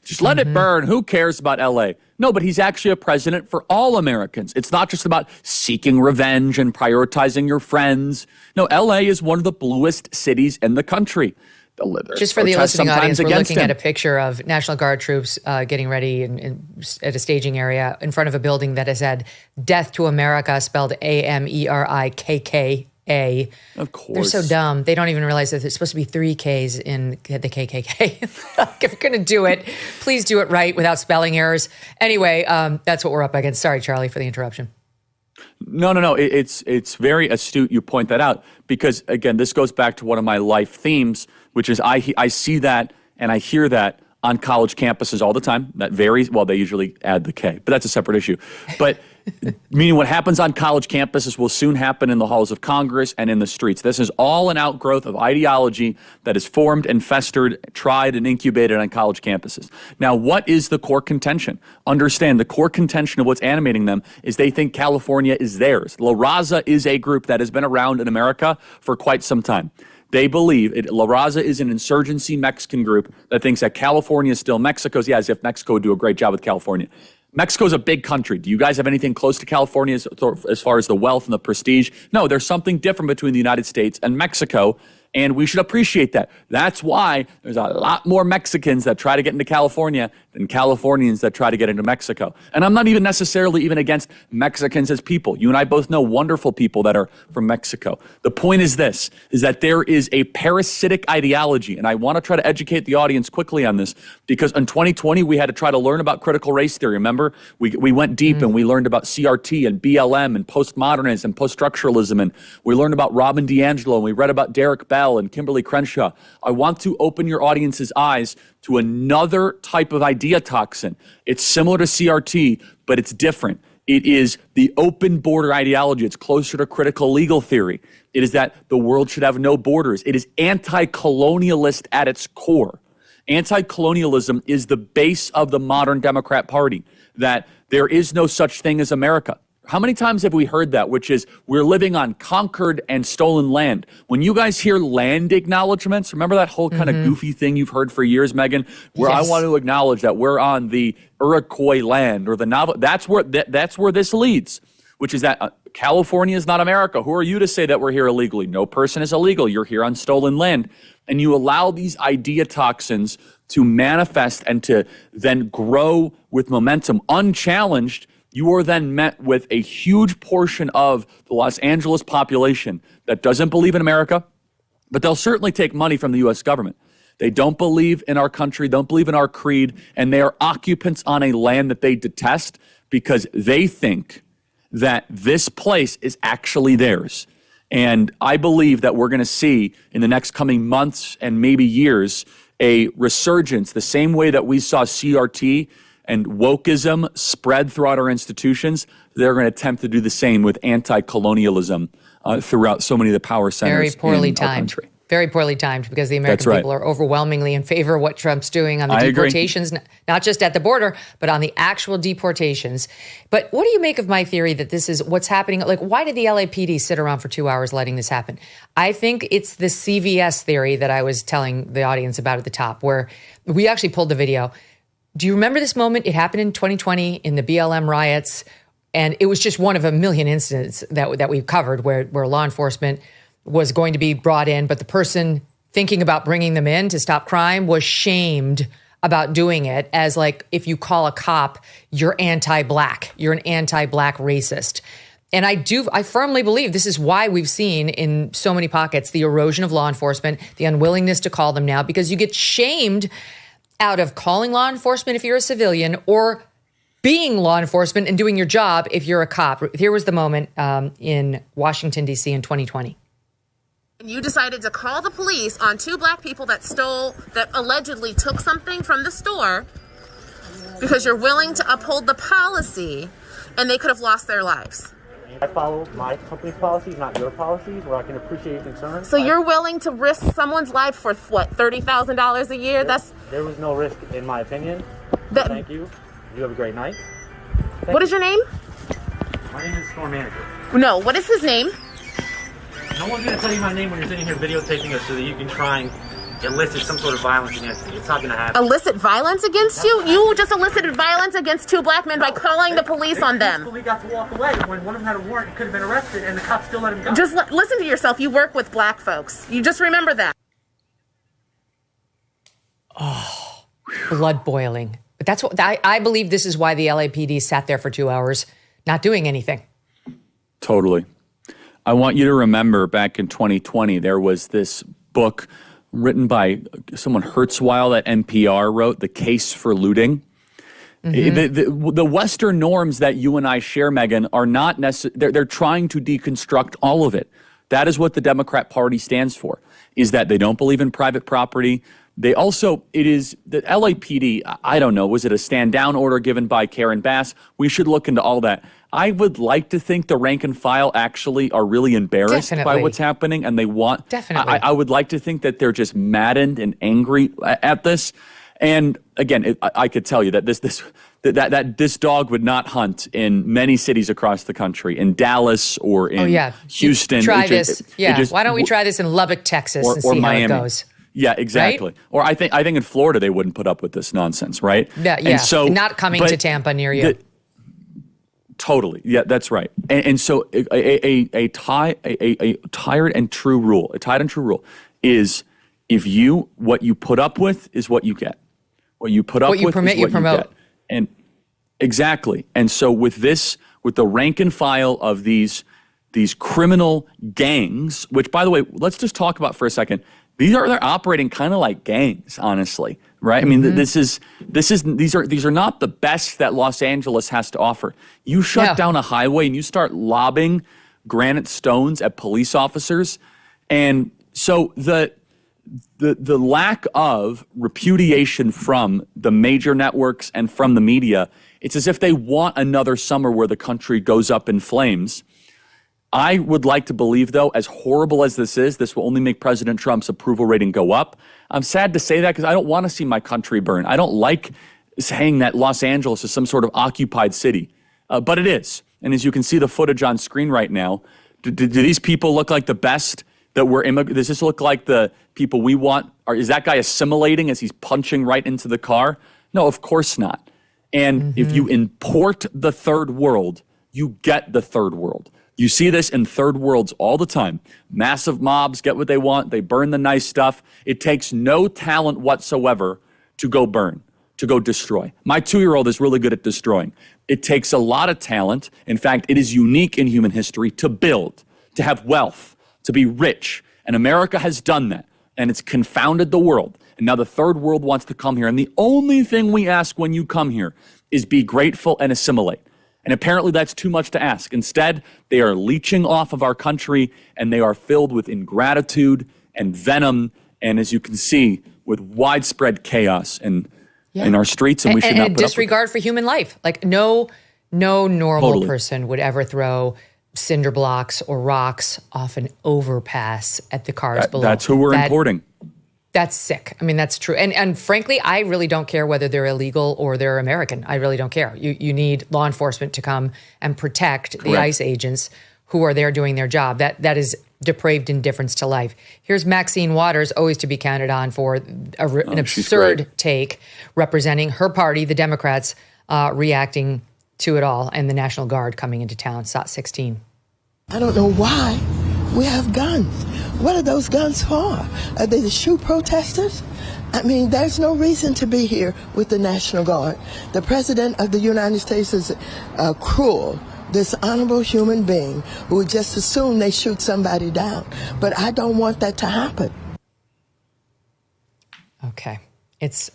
Just let it burn. Who cares about LA? No, but he's actually a president for all Americans. It's not just about seeking revenge and prioritizing your friends. No, LA is one of the bluest cities in the country. Just for the listening audience, we're looking at a picture of National Guard troops getting ready at a staging area in front of a building that has had "Death to America" spelled AMERIKKA. Of course. They're so dumb. They don't even realize that there's supposed to be 3 Ks in the KKK. If you're going to do it, please do it right without spelling errors. Anyway, that's what we're up against. Sorry, Charlie, for the interruption. No. It's very astute you point that out because, again, this goes back to one of my life themes, which is I see that and I hear that on college campuses all the time. That varies. Well, they usually add the K, but that's a separate issue. But meaning what happens on college campuses will soon happen in the halls of Congress and in the streets. This is all an outgrowth of ideology that is formed and festered, tried and incubated on college campuses. Now, what is the core contention? Understand the core contention of what's animating them is they think California is theirs. La Raza is a group that has been around in America for quite some time. They believe La Raza is an insurgency Mexican group that thinks that California is still Mexico's. Yeah, as if Mexico would do a great job with California. Mexico's a big country. Do you guys have anything close to California as far as the wealth and the prestige? No, there's something different between the United States and Mexico, and we should appreciate that. That's why there's a lot more Mexicans that try to get into California than Californians that try to get into Mexico. And I'm not even necessarily even against Mexicans as people. You and I both know wonderful people that are from Mexico. The point is this, is that there is a parasitic ideology, and I want to try to educate the audience quickly on this, because in 2020, we had to try to learn about critical race theory. Remember? We went deep and we learned about CRT and BLM and postmodernism and post-structuralism, and we learned about Robin DiAngelo, and we read about Derek Bell and Kimberly Crenshaw. I want to open your audience's eyes to another type of idea toxin. It's similar to CRT, but it's different. It is the open border ideology. It's closer to critical legal theory. It is that the world should have no borders. It is anti-colonialist at its core. Anti-colonialism is the base of the modern Democrat Party, that there is no such thing as America. How many times have we heard that, which is we're living on conquered and stolen land? When you guys hear land acknowledgements, remember that whole kind of goofy thing you've heard for years, Megyn, where yes. I want to acknowledge that we're on the Iroquois land or the Navajo. That's where this leads, which is that California is not America. Who are you to say that we're here illegally? No person is illegal. You're here on stolen land. And you allow these idea toxins to manifest and to then grow with momentum unchallenged. You are then met with a huge portion of the Los Angeles population that doesn't believe in America, but they'll certainly take money from the U.S. government. They don't believe in our country, don't believe in our creed, and they are occupants on a land that they detest because they think that this place is actually theirs. And I believe that we're going to see in the next coming months and maybe years a resurgence, the same way that we saw CRT and wokeism spread throughout our institutions. They're going to attempt to do the same with anti-colonialism throughout so many of the power centers in our country. Very poorly timed, because the American people are overwhelmingly in favor of what Trump's doing on the deportations, not just at the border, but on the actual deportations. But what do you make of my theory that this is what's happening? Like, why did the LAPD sit around for 2 hours letting this happen? I think it's the CVS theory that I was telling the audience about at the top, where we actually pulled the video. Do you remember this moment? It happened in 2020 in the BLM riots, and it was just one of a million incidents that we've covered where law enforcement was going to be brought in, but the person thinking about bringing them in to stop crime was shamed about doing it, as like, if you call a cop, you're anti-black, you're an anti-black racist. And I firmly believe this is why we've seen in so many pockets the erosion of law enforcement, the unwillingness to call them now, because you get shamed out of calling law enforcement if you're a civilian, or being law enforcement and doing your job if you're a cop. Here was the moment in Washington, D.C. in 2020. You decided to call the police on two black people that allegedly took something from the store because you're willing to uphold the policy, and they could have lost their lives. I follow my company's policies, not your policies, where I can appreciate concern. So you're willing to risk someone's life for what, $30,000 a year? There was no risk, in my opinion. Thank you. You have a great night. What is your name? My name is store manager. No, what is his name? No one's going to tell you my name when you're sitting here videotaping us so that you can try and elicit some sort of violence against me. It's not going to happen. Elicit violence against you? You just elicited violence against two black men by calling the police on them. We got to walk away. When one of them had a warrant, he could have been arrested, and the cops still let him go. Just listen to yourself. You work with black folks. You just remember that. Oh, blood boiling. But that's what I believe. This is why the LAPD sat there for 2 hours, not doing anything. Totally. I want you to remember back in 2020, there was this book written by someone Hertzweil at NPR wrote, The Case for Looting. The Western norms that you and I share, Megyn, are not necessary. They're trying to deconstruct all of it. That is what the Democrat Party stands for, is that they don't believe in private property. They also, it is the LAPD, I don't know, was it a stand down order given by Karen Bass? We should look into all that. I would like to think the rank and file actually are really embarrassed by what's happening, and they want. Definitely. I would like to think that they're just maddened and angry at this. And again, I could tell you that this dog would not hunt in many cities across the country, in Dallas or in Houston. Try this. Why don't we try this in Lubbock, Texas, and see Miami. How it goes? Yeah, exactly. Right? Or I think in Florida they wouldn't put up with this nonsense, right? Yeah. And so, not coming to Tampa near you. Totally. Yeah, that's right. And so a tired and true rule is what you put up with is what you get. What you put up with is what you promote. And exactly. And so with the rank and file of these criminal gangs, which by the way, let's just talk about for a second. They're operating kind of like gangs, honestly, right? I mean, these are not the best that Los Angeles has to offer. You shut down a highway and you start lobbing granite stones at police officers, and so the lack of repudiation from the major networks and from the media, it's as if they want another summer where the country goes up in flames. I would like to believe, though, as horrible as this is, this will only make President Trump's approval rating go up. I'm sad to say that because I don't want to see my country burn. I don't like saying that Los Angeles is some sort of occupied city, but it is. And as you can see the footage on screen right now, do these people look like the best that we're immigrants? Does this look like the people we want? Or is that guy assimilating as he's punching right into the car? No, of course not. And if you import the third world, you get the third world. You see this in third worlds all the time. Massive mobs get what they want. They burn the nice stuff. It takes no talent whatsoever to go burn, to go destroy. My 2-year-old is really good at destroying. It takes a lot of talent. In fact, it is unique in human history to build, to have wealth, to be rich. And America has done that. And it's confounded the world. And now the third world wants to come here. And the only thing we ask when you come here is be grateful and assimilate. And apparently that's too much to ask. Instead, they are leeching off of our country, and they are filled with ingratitude and venom, and as you can see, with widespread chaos in our streets, and we should not put disregard for human life. Like no normal person would ever throw cinder blocks or rocks off an overpass at the cars below. That's who we're importing. That's sick. I mean, that's true. And frankly, I really don't care whether they're illegal or they're American. I really don't care. You need law enforcement to come and protect the ICE agents who are there doing their job. That is depraved indifference to life. Here's Maxine Waters, always to be counted on for an absurd take, representing her party, the Democrats, reacting to it all, and the National Guard coming into town. SOT 16. I don't know why we have guns. What are those guns for? Are they to shoot protesters? I mean, there's no reason to be here with the National Guard. The President of the United States is a cruel, dishonorable human being who would just assume they shoot somebody down. But I don't want that to happen. Okay. It's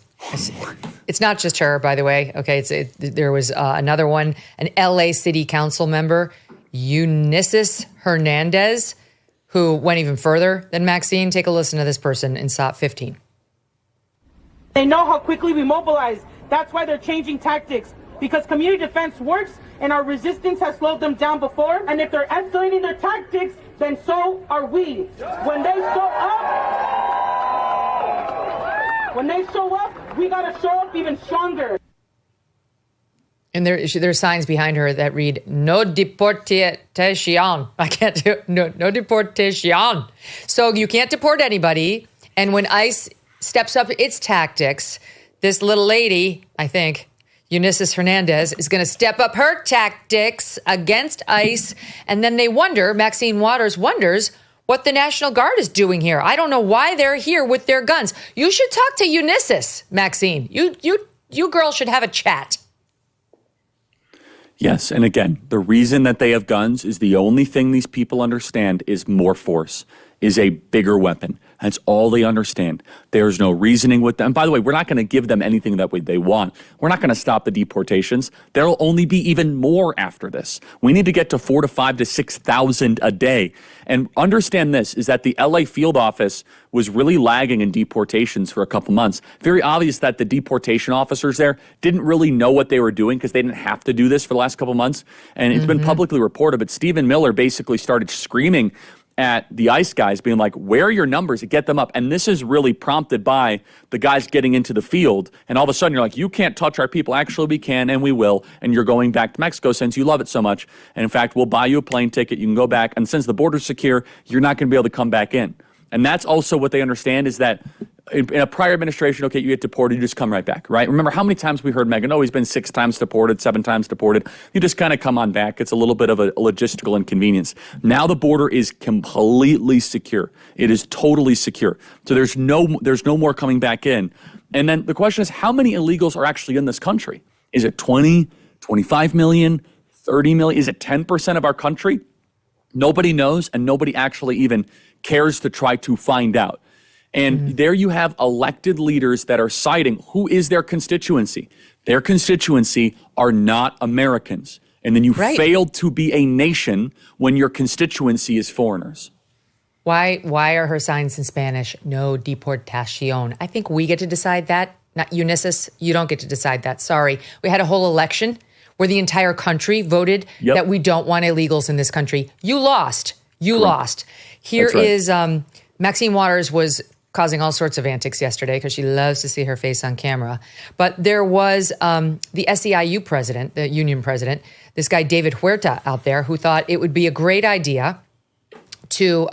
not just her, by the way. Okay. There was another one, an LA City Council member, Eunice Hernandez, who went even further than Maxine. Take a listen to this person in SOT 15. They know how quickly we mobilize. That's why they're changing tactics, because community defense works and our resistance has slowed them down before. And if they're escalating their tactics, then so are we. When they show up, we gotta show up even stronger. And there's signs behind her that read, no deportation. I can't do it. No deportation. So you can't deport anybody. And when ICE steps up its tactics, this little lady, I think, Eunice Hernandez, is going to step up her tactics against ICE. And then Maxine Waters wonders what the National Guard is doing here. I don't know why they're here with their guns. You should talk to Eunice, Maxine. You girls should have a chat. Yes, and again, the reason that they have guns is the only thing these people understand is more force. is a bigger weapon. That's all they understand. There's no reasoning with them. By the way, we're not going to give them anything that they want. We're not going to stop the deportations. There'll only be even more after this. We need to get to 4,000 to 5,000 to 6,000 a day. And understand this, is that the LA field office was really lagging in deportations for a couple months. Very obvious that the deportation officers there didn't really know what they were doing because they didn't have to do this for the last couple months. And it's been publicly reported, but Stephen Miller basically started screaming at the ICE guys, being like, where are your numbers? Get them up. And this is really prompted by the guys getting into the field. And all of a sudden you're like, you can't touch our people. Actually, we can and we will. And you're going back to Mexico since you love it so much. And in fact, we'll buy you a plane ticket. You can go back. And since the border's secure, you're not going to be able to come back in. And that's also what they understand, is that in a prior administration, okay, you get deported, you just come right back, right? Remember how many times we heard Megyn, oh, he's been 6 times deported, 7 times deported. You just kind of come on back. It's a little bit of a logistical inconvenience. Now the border is completely secure. It is totally secure. So there's no more coming back in. And then the question is, how many illegals are actually in this country? Is it 20, 25 million, 30 million? Is it 10% of our country? Nobody knows, and nobody actually even cares to try to find out. And there you have elected leaders that are citing who is their constituency. Their constituency are not Americans. And then you failed to be a nation when your constituency is foreigners. Why are her signs in Spanish? No deportación. I think we get to decide that. Not Unisys. You don't get to decide that. Sorry. We had a whole election where the entire country voted that we don't want illegals in this country. You lost. You lost. Here is Maxine Waters was causing all sorts of antics yesterday because she loves to see her face on camera. But there was the SEIU president, the union president, this guy David Huerta out there, who thought it would be a great idea to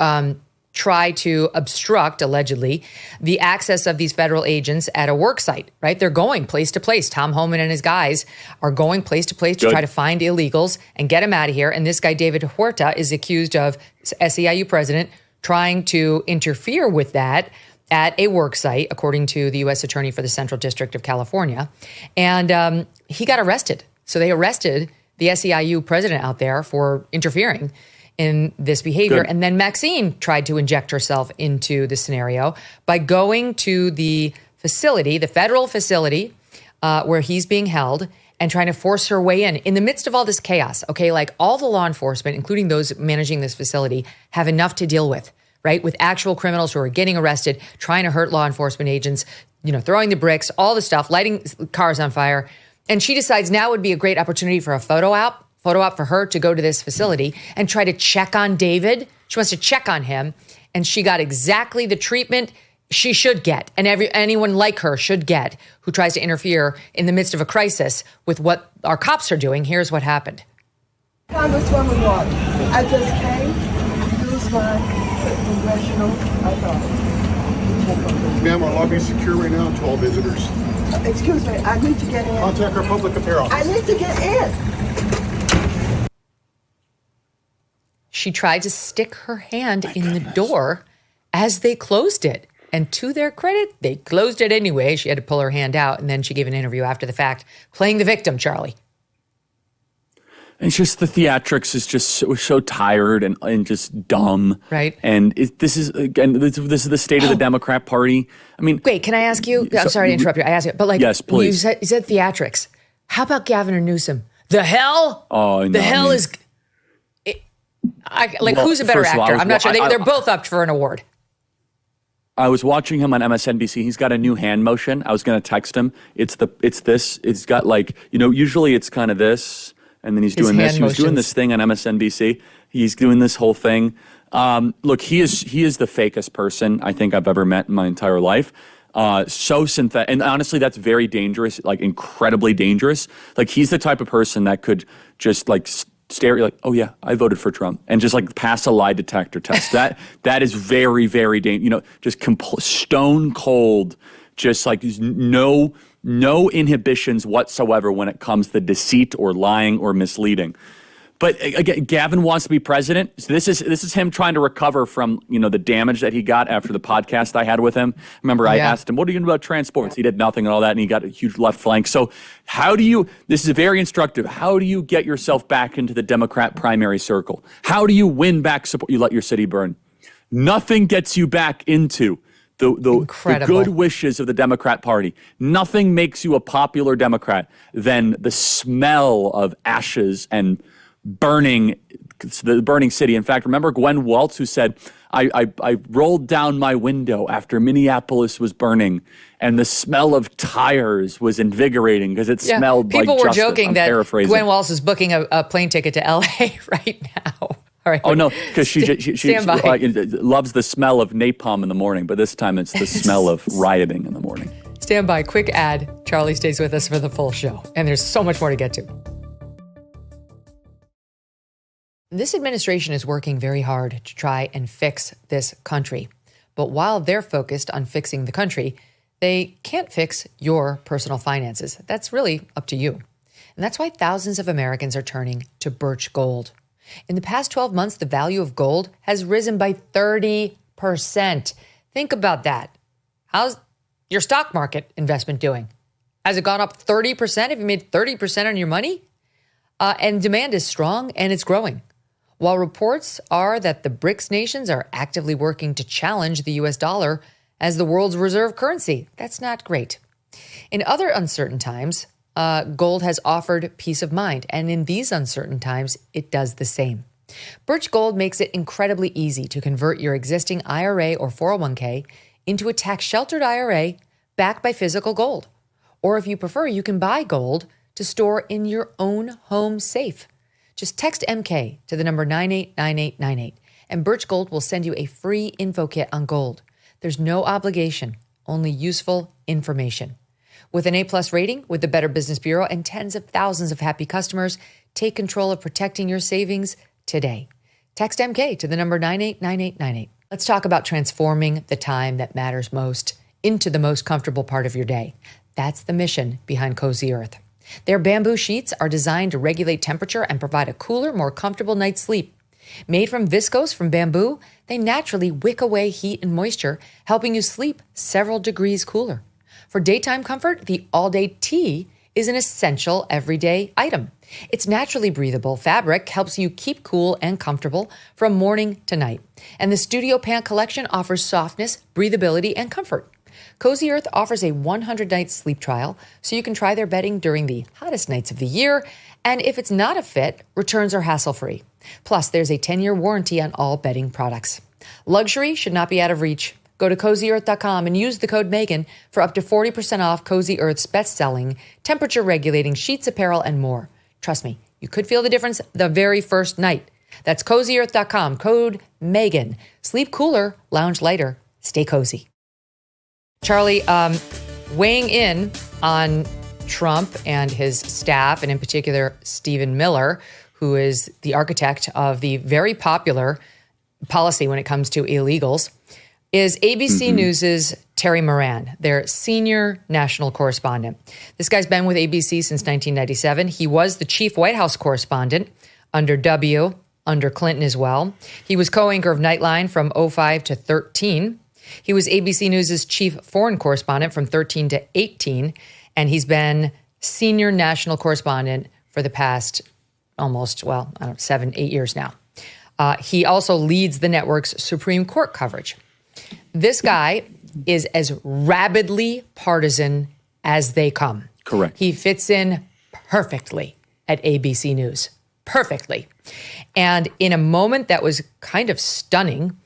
try to obstruct, allegedly, the access of these federal agents at a work site, right? They're going place to place. Tom Homan and his guys are going place to place to try to find illegals and get them out of here. And this guy, David Huerta, is accused of, SEIU president, trying to interfere with that at a work site, according to the U.S. Attorney for the Central District of California. And he got arrested. So they arrested the SEIU president out there for interfering in this behavior. And then Maxine tried to inject herself into the scenario by going to the facility, the federal facility where he's being held, and trying to force her way in the midst of all this chaos. Okay, like all the law enforcement, including those managing this facility, have enough to deal with, right? With actual criminals who are getting arrested, trying to hurt law enforcement agents, throwing the bricks, all the stuff, lighting cars on fire. And she decides now would be a great opportunity for a photo op for her to go to this facility and try to check on David. She wants to check on him. And she got exactly the treatment she should get, and anyone like her should get, who tries to interfere in the midst of a crisis with what our cops are doing. Here's what happened. Congresswoman Waters, I just came to use my congressional authority. Ma'am, our lobby is secure right now to all visitors. Excuse me, I need to get in. Contact our public affairs office. I need to get in. She tried to stick her hand in the door as they closed it. And to their credit, they closed it anyway. She had to pull her hand out, and then she gave an interview after the fact, playing the victim, Charlie. And it's just the theatrics is just so tired and just dumb. Right. And this is the state of the Democrat Party. I mean. Wait, can I ask you? I'm sorry to interrupt you. I asked you, but yes, please. You said theatrics. How about Gavin Newsom? The hell? Oh, no. The hell is. Who's a better actor? I'm not sure. They're both up for an award. I was watching him on MSNBC. He's got a new hand motion. I was going to text him. It's this. It's got usually it's kind of this, and then he's doing this. He was doing this thing on MSNBC. He's doing this whole thing. Look, he is the fakest person I think I've ever met in my entire life. So synthetic, and honestly, that's very dangerous. Like incredibly dangerous. Like he's the type of person that could just stare, you're like, oh yeah, I voted for Trump, and just pass a lie detector test. That is very, very dangerous. Just stone cold, just no inhibitions whatsoever when it comes to deceit or lying or misleading. But again, Gavin wants to be president. So this is him trying to recover from the damage that he got after the podcast I had with him. Remember, I asked him, "What are you doing about transports?" He did nothing and all that, and he got a huge left flank. So this is very instructive. How do you get yourself back into the Democrat primary circle? How do you win back support? You let your city burn. Nothing gets you back into the good wishes of the Democrat Party. Nothing makes you a popular Democrat than the smell of ashes and the burning city. In fact, remember Gwen Waltz, who said, I rolled down my window after Minneapolis was burning, and the smell of tires was invigorating because it smelled like people were justice. joking that Gwen Waltz is booking a plane ticket to L.A. right now. All right. Oh, no, because she loves the smell of napalm in the morning, but this time it's the smell of rioting in the morning. Stand by. Quick ad. Charlie stays with us for the full show, and there's so much more to get to. This administration is working very hard to try and fix this country. But while they're focused on fixing the country, they can't fix your personal finances. That's really up to you. And that's why thousands of Americans are turning to Birch Gold. In the past 12 months, the value of gold has risen by 30%. Think about that. How's your stock market investment doing? Has it gone up 30%? Have you made 30% on your money? And demand is strong and it's growing. While reports are that the BRICS nations are actively working to challenge the U.S. dollar as the world's reserve currency, that's not great. In other uncertain times, gold has offered peace of mind, and in these uncertain times, it does the same. Birch Gold makes it incredibly easy to convert your existing IRA or 401k into a tax-sheltered IRA backed by physical gold. Or if you prefer, you can buy gold to store in your own home safe. Just text MK to the number 989898, and Birch Gold will send you a free info kit on gold. There's no obligation, only useful information. With an A+ rating with the Better Business Bureau and tens of thousands of happy customers, take control of protecting your savings today. Text MK to the number 989898. Let's talk about transforming the time that matters most into the most comfortable part of your day. That's the mission behind Cozy Earth. Their bamboo sheets are designed to regulate temperature and provide a cooler, more comfortable night's sleep. Made from viscose from bamboo, they naturally wick away heat and moisture, helping you sleep several degrees cooler. For daytime comfort, the all-day tee is an essential everyday item. Its naturally breathable fabric helps you keep cool and comfortable from morning to night. And the Studio Pant collection offers softness, breathability, and comfort. Cozy Earth offers a 100-night sleep trial, so you can try their bedding during the hottest nights of the year, and if it's not a fit, returns are hassle-free. Plus, there's a 10-year warranty on all bedding products. Luxury should not be out of reach. Go to CozyEarth.com and use the code Megyn for up to 40% off Cozy Earth's best-selling, temperature-regulating sheets, apparel, and more. Trust me, you could feel the difference the very first night. That's CozyEarth.com, code Megyn. Sleep cooler, lounge lighter, stay cozy. Charlie, weighing in on Trump and his staff, and in particular Stephen Miller, who is the architect of the very popular policy when it comes to illegals, is ABC News's Terry Moran, their senior national correspondent. This guy's been with ABC since 1997. He was the chief White House correspondent under W, under Clinton as well. He was co-anchor of Nightline from 05 to 13. He was ABC News' chief foreign correspondent from 13 to 18, and he's been senior national correspondent for the past almost, 7, 8 years now. He also leads the network's Supreme Court coverage. This guy is as rabidly partisan as they come. Correct. He fits in perfectly at ABC News. Perfectly. And in a moment that was kind of stunning,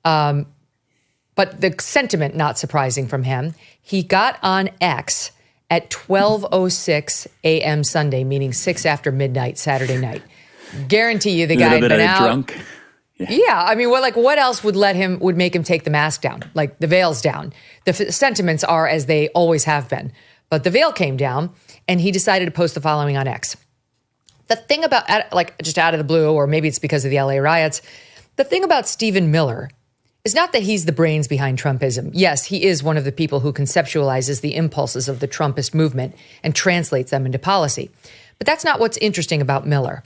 but the sentiment not surprising from him, he got on X at 12:06 a.m. Sunday, meaning 6 after midnight Saturday night. Guarantee you the guy had been out. Drunk. Yeah, I mean, what else would make him take the mask down, like the veil's down? The sentiments are as they always have been, but the veil came down, and he decided to post the following on X. The thing about, just out of the blue, or maybe it's because of the LA riots, the thing about Stephen Miller is not that he's the brains behind Trumpism. Yes, he is one of the people who conceptualizes the impulses of the Trumpist movement and translates them into policy. But that's not what's interesting about Miller.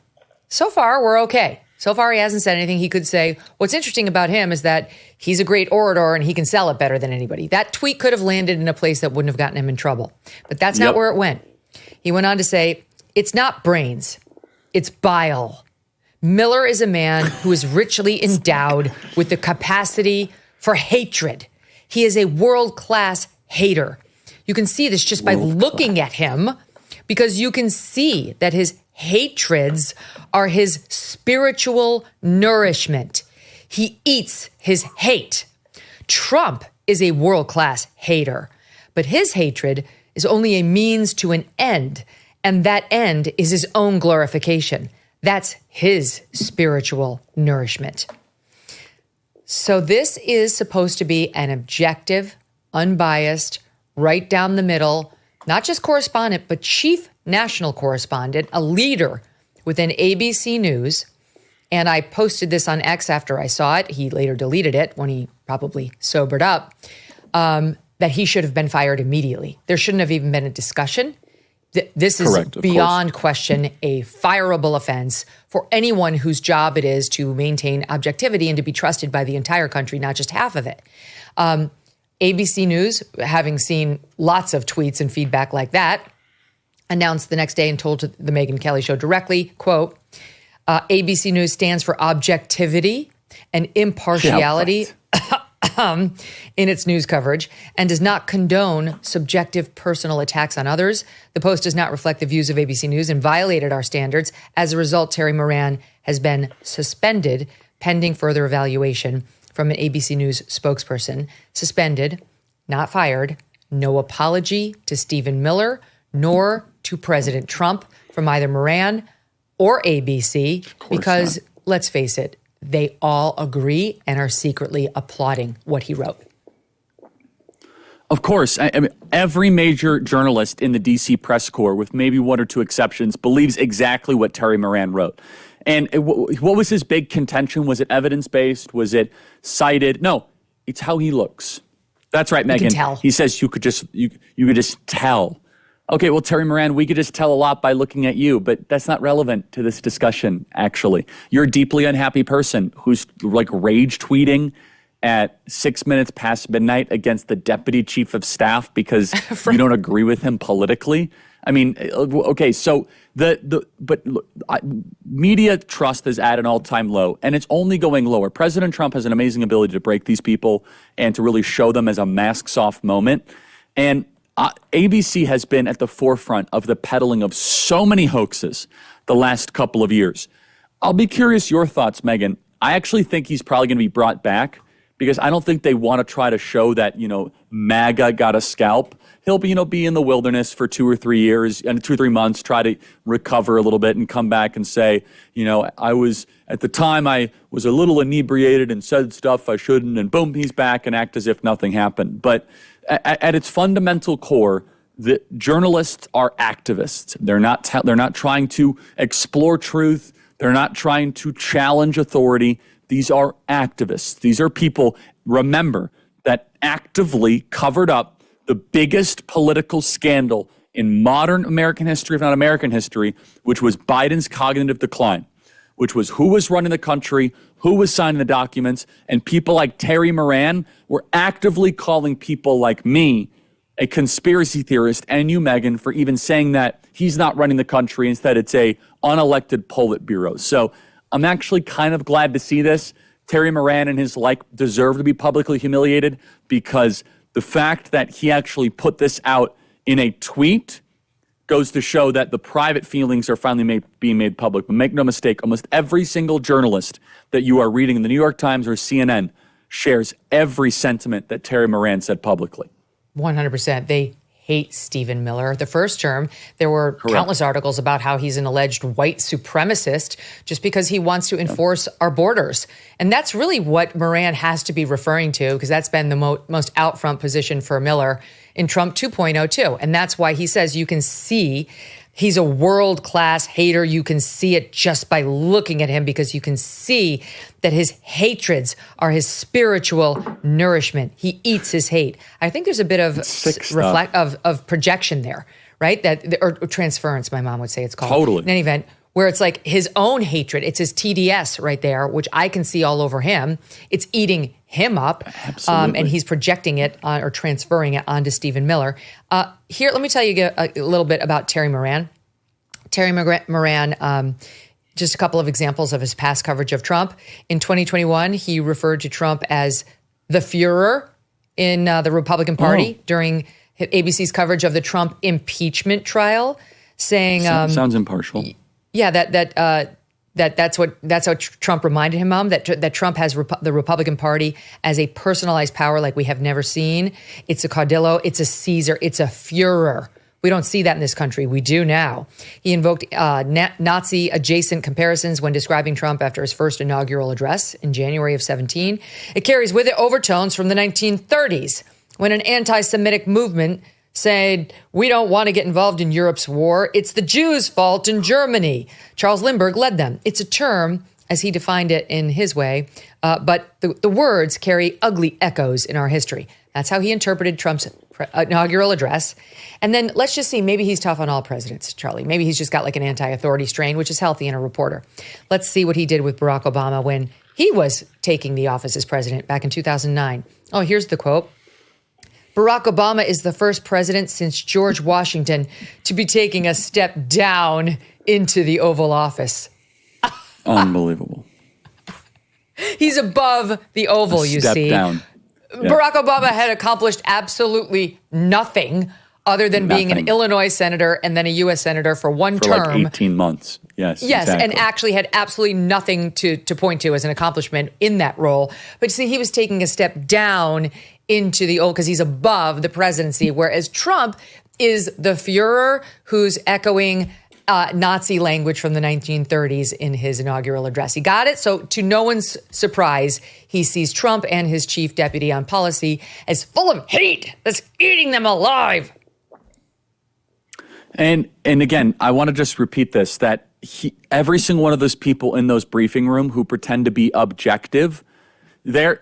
So far, we're okay. So far, he hasn't said anything. He could say, what's interesting about him is that he's a great orator and he can sell it better than anybody. That tweet could have landed in a place that wouldn't have gotten him in trouble. But that's not where it went. He went on to say, it's not brains, it's bile. Miller is a man who is richly endowed with the capacity for hatred. He is a world-class hater. You can see this just by looking at him, because you can see that his hatreds are his spiritual nourishment. He eats his hate. Trump is a world-class hater, but his hatred is only a means to an end, and that end is his own glorification. That's his spiritual nourishment. So this is supposed to be an objective, unbiased, right down the middle, not just correspondent, but chief national correspondent, a leader within ABC News. And I posted this on X after I saw it. He later deleted it when he probably sobered up, that he should have been fired immediately. There shouldn't have even been a discussion. This is beyond question a fireable offense for anyone whose job it is to maintain objectivity and to be trusted by the entire country, not just half of it. ABC News, having seen lots of tweets and feedback like that, announced the next day and told the Megyn Kelly show directly, quote, ABC News stands for objectivity and impartiality in its news coverage and does not condone subjective personal attacks on others. The Post does not reflect the views of ABC News and violated our standards. As a result, Terry Moran has been suspended pending further evaluation from an ABC News spokesperson. Suspended, not fired. No apology to Stephen Miller nor to President Trump from either Moran or ABC, because let's face it, they all agree and are secretly applauding what he wrote. Of course. I mean, every major journalist in the DC press corps, with maybe one or two exceptions, believes exactly what Terry Moran wrote. And what was his big contention? Was it evidence-based? Was it cited? No, it's how he looks. That's right, Megyn. You can tell. He says you could just tell. Okay, well, Terry Moran, we could just tell a lot by looking at you, but that's not relevant to this discussion, actually. You're a deeply unhappy person who's like rage tweeting at 6 minutes past midnight against the deputy chief of staff because you don't agree with him politically. I mean, okay, so media trust is at an all-time low, and it's only going lower. President Trump has an amazing ability to break these people and to really show them as a masks-off moment. And ABC has been at the forefront of the peddling of so many hoaxes the last couple of years. I'll be curious your thoughts, Megyn. I actually think he's probably going to be brought back because I don't think they want to try to show that, MAGA got a scalp. He'll be in the wilderness for 2 or 3 years and 2 or 3 months, try to recover a little bit and come back and say, I was at the time I was a little inebriated and said stuff I shouldn't, and boom, he's back and act as if nothing happened. But at its fundamental core, the journalists are activists. They're not trying to explore truth. They're not trying to challenge authority. These are activists. These are people, remember, that actively covered up the biggest political scandal in modern American history, if not American history, which was Biden's cognitive decline, which was who was running the country, who was signing the documents, and people like Terry Moran were actively calling people like me a conspiracy theorist, and you, Megyn, for even saying that he's not running the country. Instead, it's a unelected Politburo. So I'm actually kind of glad to see this. Terry Moran and his like deserve to be publicly humiliated because the fact that he actually put this out in a tweet goes to show that the private feelings are finally being made public. But make no mistake, almost every single journalist that you are reading in the New York Times or CNN shares every sentiment that Terry Moran said publicly. 100%. They hate Stephen Miller. The first term, there were countless articles about how he's an alleged white supremacist just because he wants to enforce our borders. And that's really what Moran has to be referring to, because that's been the most out front position for Miller in Trump 2.0 too. And that's why he says you can see he's a world-class hater. You can see it just by looking at him because you can see that his hatreds are his spiritual nourishment. He eats his hate. I think there's a bit of of projection there, right? Or transference, my mom would say it's called. Totally. In any event, where it's like his own hatred. It's his TDS right there, which I can see all over him. It's eating him up. Absolutely. And he's projecting it or transferring it onto Stephen Miller. Here, let me tell you a little bit about Terry Moran. Terry Moran Just a couple of examples of his past coverage of Trump. In 2021, he referred to Trump as the Führer in the Republican Party during ABC's coverage of the Trump impeachment trial, saying sounds impartial. Yeah, that's what Trump reminded him of, that Trump has the Republican Party as a personalized power like we have never seen. It's a caudillo, it's a Caesar, it's a Führer. We don't see that in this country. We do now. He invoked Nazi-adjacent comparisons when describing Trump after his first inaugural address in January of 17. It carries with it overtones from the 1930s, when an anti-Semitic movement said, we don't want to get involved in Europe's war. It's the Jews' fault in Germany. Charles Lindbergh led them. It's a term, as he defined it in his way, but the words carry ugly echoes in our history. That's how he interpreted Trump's inaugural address. And then let's just see, maybe he's tough on all presidents, Charlie. Maybe he's just got like an anti-authority strain, which is healthy in a reporter. Let's see what he did with Barack Obama when he was taking the office as president back in 2009. Oh, here's the quote. Barack Obama is the first president since George Washington to be taking a step down into the Oval Office. Unbelievable. He's above the Oval, you see. Step down. Yeah. Barack Obama had accomplished absolutely nothing other than being an Illinois senator and then a U.S. senator for one term. For like 18 months. Yes, exactly. And actually had absolutely nothing to point to as an accomplishment in that role. But see, he was taking a step down into the old because he's above the presidency, whereas Trump is the Führer who's echoing Nazi language from the 1930s in his inaugural address. He got it. So to no one's surprise, he sees Trump and his chief deputy on policy as full of hate that's eating them alive. And again, I want to just repeat this, that every single one of those people in those briefing room who pretend to be objective, they're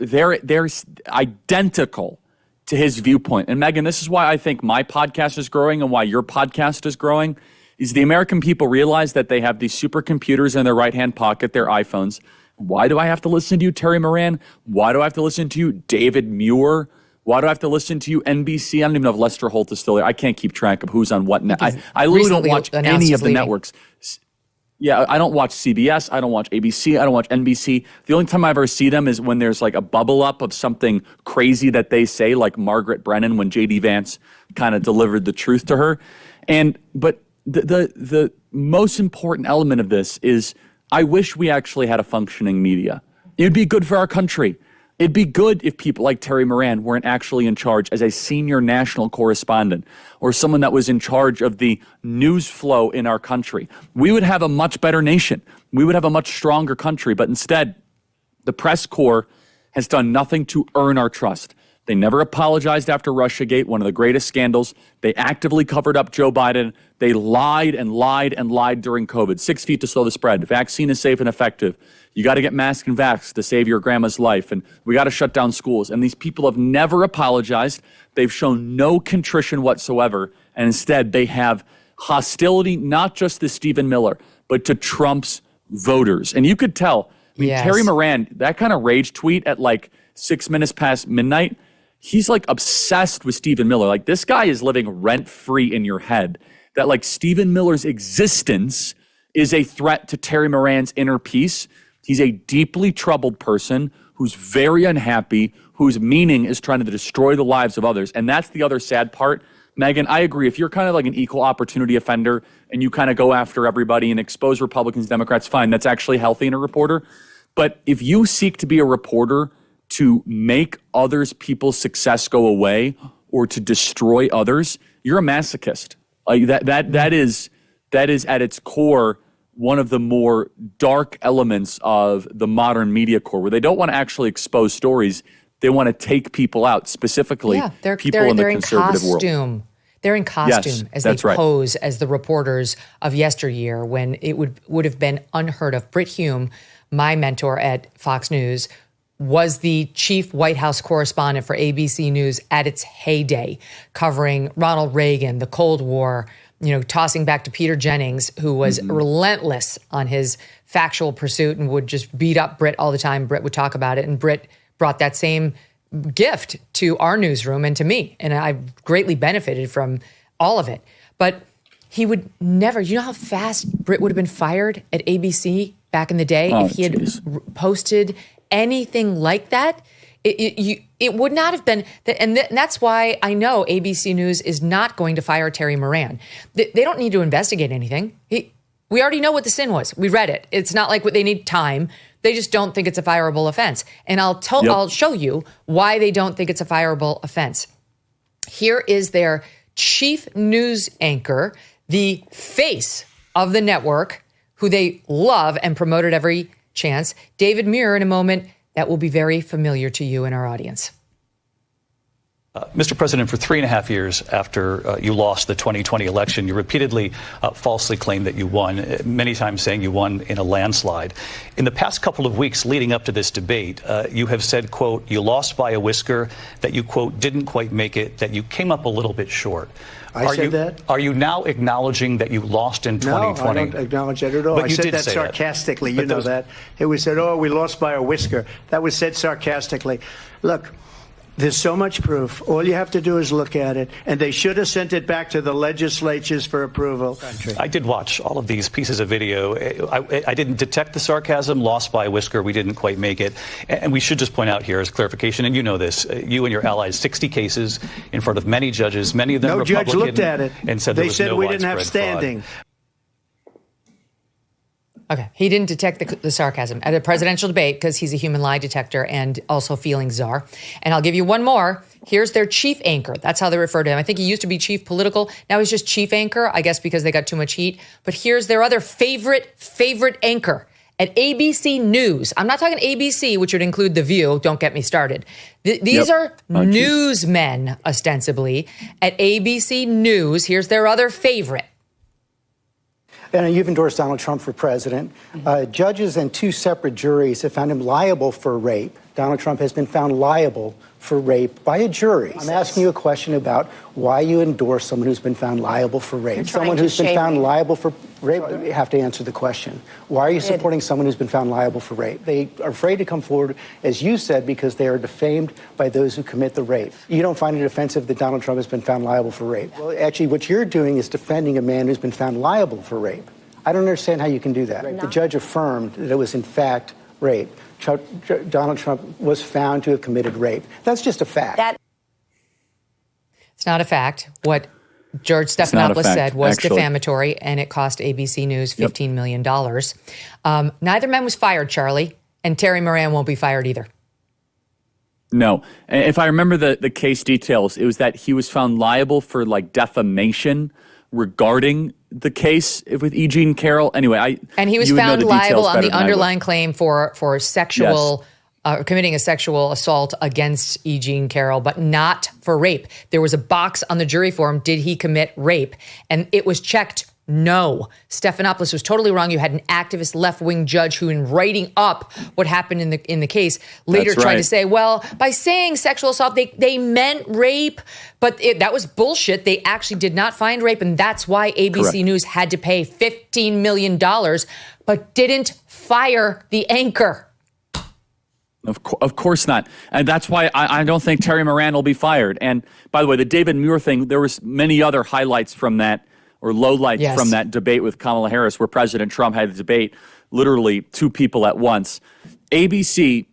identical to his viewpoint. And Megyn, this is why I think my podcast is growing and why your podcast is growing, is the American people realize that they have these supercomputers in their right-hand pocket, their iPhones. Why do I have to listen to you, Terry Moran? Why do I have to listen to you, David Muir? Why do I have to listen to you, NBC? I don't even know if Lester Holt is still there. I can't keep track of who's on what. I literally don't watch any of the networks. Yeah, I don't watch CBS. I don't watch ABC. I don't watch NBC. The only time I ever see them is when there's like a bubble up of something crazy that they say, like Margaret Brennan when J.D. Vance kind of delivered the truth to her. But the most important element of this is I wish we actually had a functioning media. It would be good for our country. It'd be good if people like Terry Moran weren't actually in charge as a senior national correspondent or someone that was in charge of the news flow in our country. We would have a much better nation. We would have a much stronger country. But instead, the press corps has done nothing to earn our trust. They never apologized after Russiagate, one of the greatest scandals. They actively covered up Joe Biden. They lied and lied and lied during COVID. 6 feet to slow the spread. Vaccine is safe and effective. You got to get masked and vaxxed to save your grandma's life. And we got to shut down schools. And these people have never apologized. They've shown no contrition whatsoever. And instead, they have hostility, not just to Stephen Miller, but to Trump's voters. And you could tell, Terry Moran, that kind of rage tweet at like 6 minutes past midnight, he's like obsessed with Stephen Miller. Like this guy is living rent-free in your head. That like Stephen Miller's existence is a threat to Terry Moran's inner peace. He's a deeply troubled person who's very unhappy, whose meaning is trying to destroy the lives of others. And that's the other sad part. Megyn, I agree. If you're kind of like an equal opportunity offender and you kind of go after everybody and expose Republicans, Democrats, fine. That's actually healthy in a reporter. But if you seek to be a reporter to make others' people's success go away or to destroy others, you're a masochist. Like that is at its core one of the more dark elements of the modern media core, where they don't want to actually expose stories. They want to take people out, specifically people in the conservative world. They're in costume as they pose as the reporters of yesteryear, when it would have been unheard of. Brit Hume, my mentor at Fox News, was the chief White House correspondent for ABC News at its heyday, covering Ronald Reagan, the Cold War, tossing back to Peter Jennings, who was relentless on his factual pursuit and would just beat up Brit all the time. Brit would talk about it, and Brit brought that same gift to our newsroom and to me, and I greatly benefited from all of it. But He would never. You know how fast Britt would have been fired at ABC back in the day if he had posted anything like that? It would not have been. And that's why I know ABC News is not going to fire Terry Moran. They don't need to investigate anything. We already know what the sin was. We read it. It's not like they need time. They just don't think it's a fireable offense. And I'll show you why they don't think it's a fireable offense. Here is their chief news anchor, the face of the network, who they love and promote at every chance, David Muir, in a moment that will be very familiar to you and our audience. Mr. President, for 3.5 years after you lost the 2020 election, you repeatedly falsely claimed that you won, many times saying you won in a landslide. In the past couple of weeks leading up to this debate, you have said, quote, you lost by a whisker, that you, quote, didn't quite make it, that you came up a little bit short. I said that? Are you now acknowledging that you lost in 2020? No, I don't acknowledge that at all. But I said that sarcastically. You know that. It was said, oh, we lost by a whisker. That was said sarcastically. Look, there's so much proof. All you have to do is look at it. And they should have sent it back to the legislatures for approval. I did watch all of these pieces of video. I didn't detect the sarcasm. Lost by a whisker. We didn't quite make it. And we should just point out here as clarification, and you know this, you and your allies, 60 cases in front of many judges, many of them no Republican. judge looked at it and said they said no we didn't have standing. Fraud. Okay, he didn't detect the sarcasm at a presidential debate because he's a human lie detector and also feelings czar. And I'll give you one more. Here's their chief anchor. That's how they refer to him. I think he used to be chief political. Now he's just chief anchor, I guess because they got too much heat. But here's their other favorite anchor at ABC News. I'm not talking ABC, which would include The View. Don't get me started. These are newsmen, ostensibly, at ABC News. Here's their other favorite. And you've endorsed Donald Trump for president. Judges and 2 separate juries have found him liable for rape. Donald Trump has been found liable for rape by a jury. I'm asking you a question about why you endorse someone who's been found liable for rape. Someone who's been found liable for rape, you have to answer the question. Why are you supporting someone who's been found liable for rape? They are afraid to come forward, as you said, because they are defamed by those who commit the rape. You don't find it offensive that Donald Trump has been found liable for rape. Well, actually, what you're doing is defending a man who's been found liable for rape. I don't understand how you can do that. No. The judge affirmed that it was, in fact, rape. Donald Trump was found to have committed rape. That's just a fact. It's not a fact. What George Stephanopoulos said was defamatory, and it cost ABC News $15 million. Neither man was fired, Charlie, and Terry Moran won't be fired either. No. If I remember the case details, it was that he was found liable for defamation regarding the case with E. Jean Carroll. Anyway, and he was found liable on the underlying claim for sexual, committing a sexual assault against E. Jean Carroll, but not for rape. There was a box on the jury form. Did he commit rape? And it was checked. No. Stephanopoulos was totally wrong. You had an activist left-wing judge who, in writing up what happened in the case, later tried to say, well, by saying sexual assault, they meant rape. But that was bullshit. They actually did not find rape. And that's why ABC News had to pay $15 million, but didn't fire the anchor. Of course not. And that's why I don't think Terry Moran will be fired. And by the way, the David Muir thing, there was many other highlights from that, or lowlights from that debate with Kamala Harris, where President Trump had a debate, literally 2 people at once. ABC,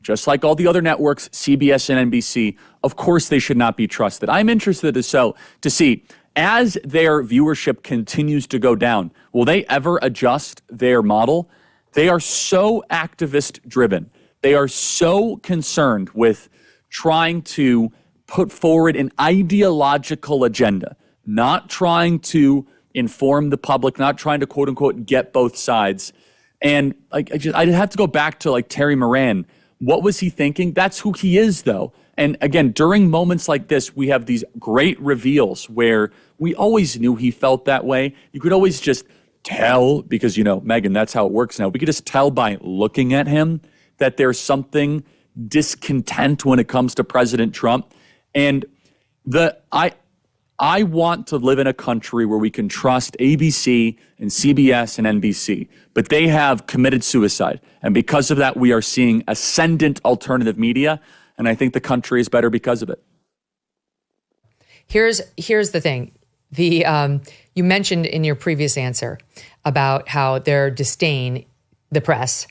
just like all the other networks, CBS and NBC, of course they should not be trusted. I'm interested to see, as their viewership continues to go down, will they ever adjust their model? They are so activist-driven. They are so concerned with trying to put forward an ideological agenda, not trying to inform the public, not trying to, quote unquote, get both sides. And I'd have to go back to Terry Moran. What was he thinking? That's who he is, though. And again, during moments like this, we have these great reveals where we always knew he felt that way. You could always just tell, because, Megyn, that's how it works now. We could just tell by looking at him that there's something discontent when it comes to President Trump. And I want to live in a country where we can trust ABC and CBS and NBC, but they have committed suicide. And because of that, we are seeing ascendant alternative media, and I think the country is better because of it. Here's the thing. You mentioned in your previous answer about how their disdain, the press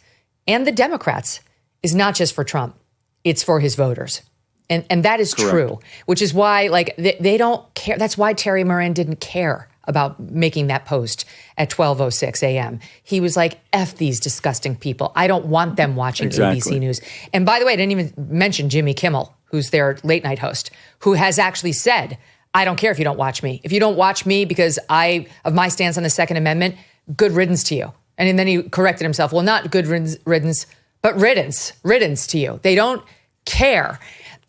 and the Democrats, is not just for Trump, it's for his voters. And that is Correct. true, which is why they don't care. That's why Terry Moran didn't care about making that post at 12:06 a.m. He was like, F these disgusting people. I don't want them watching ABC News. And by the way, I didn't even mention Jimmy Kimmel, who's their late night host, who has actually said, I don't care if you don't watch me. If you don't watch me because of my stance on the Second Amendment, good riddance to you. And then he corrected himself. Well, not good riddance, but riddance to you. They don't care.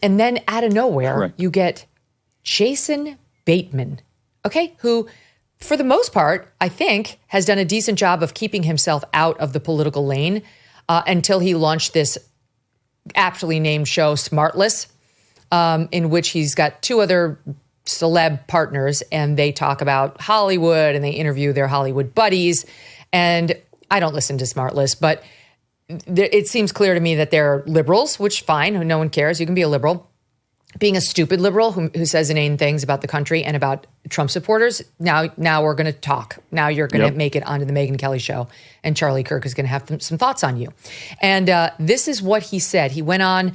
And then out of nowhere, you get Jason Bateman, who, for the most part, I think, has done a decent job of keeping himself out of the political lane until he launched this aptly named show, Smartless, in which he's got two other celeb partners, and they talk about Hollywood and they interview their Hollywood buddies. And I don't listen to Smartless, but it seems clear to me that they're liberals, which fine, no one cares. You can be a liberal. Being a stupid liberal who says inane things about the country and about Trump supporters, now we're going to talk. Now you're going to make it onto the Megyn Kelly show, and Charlie Kirk is going to have some thoughts on you. And this is what he said. He went on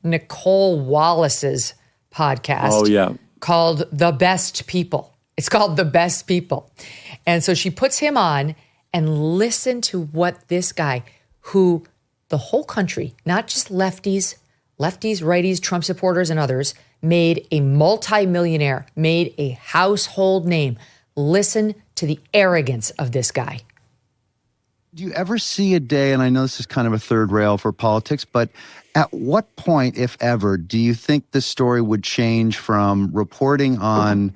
Nicole Wallace's podcast called The Best People. It's called The Best People. And so she puts him on, and listen to what this guy, who the whole country, not just lefties, righties, Trump supporters, and others, made a multimillionaire, made a household name. Listen to the arrogance of this guy. Do you ever see a day, and I know this is kind of a third rail for politics, but at what point, if ever, do you think this story would change from reporting on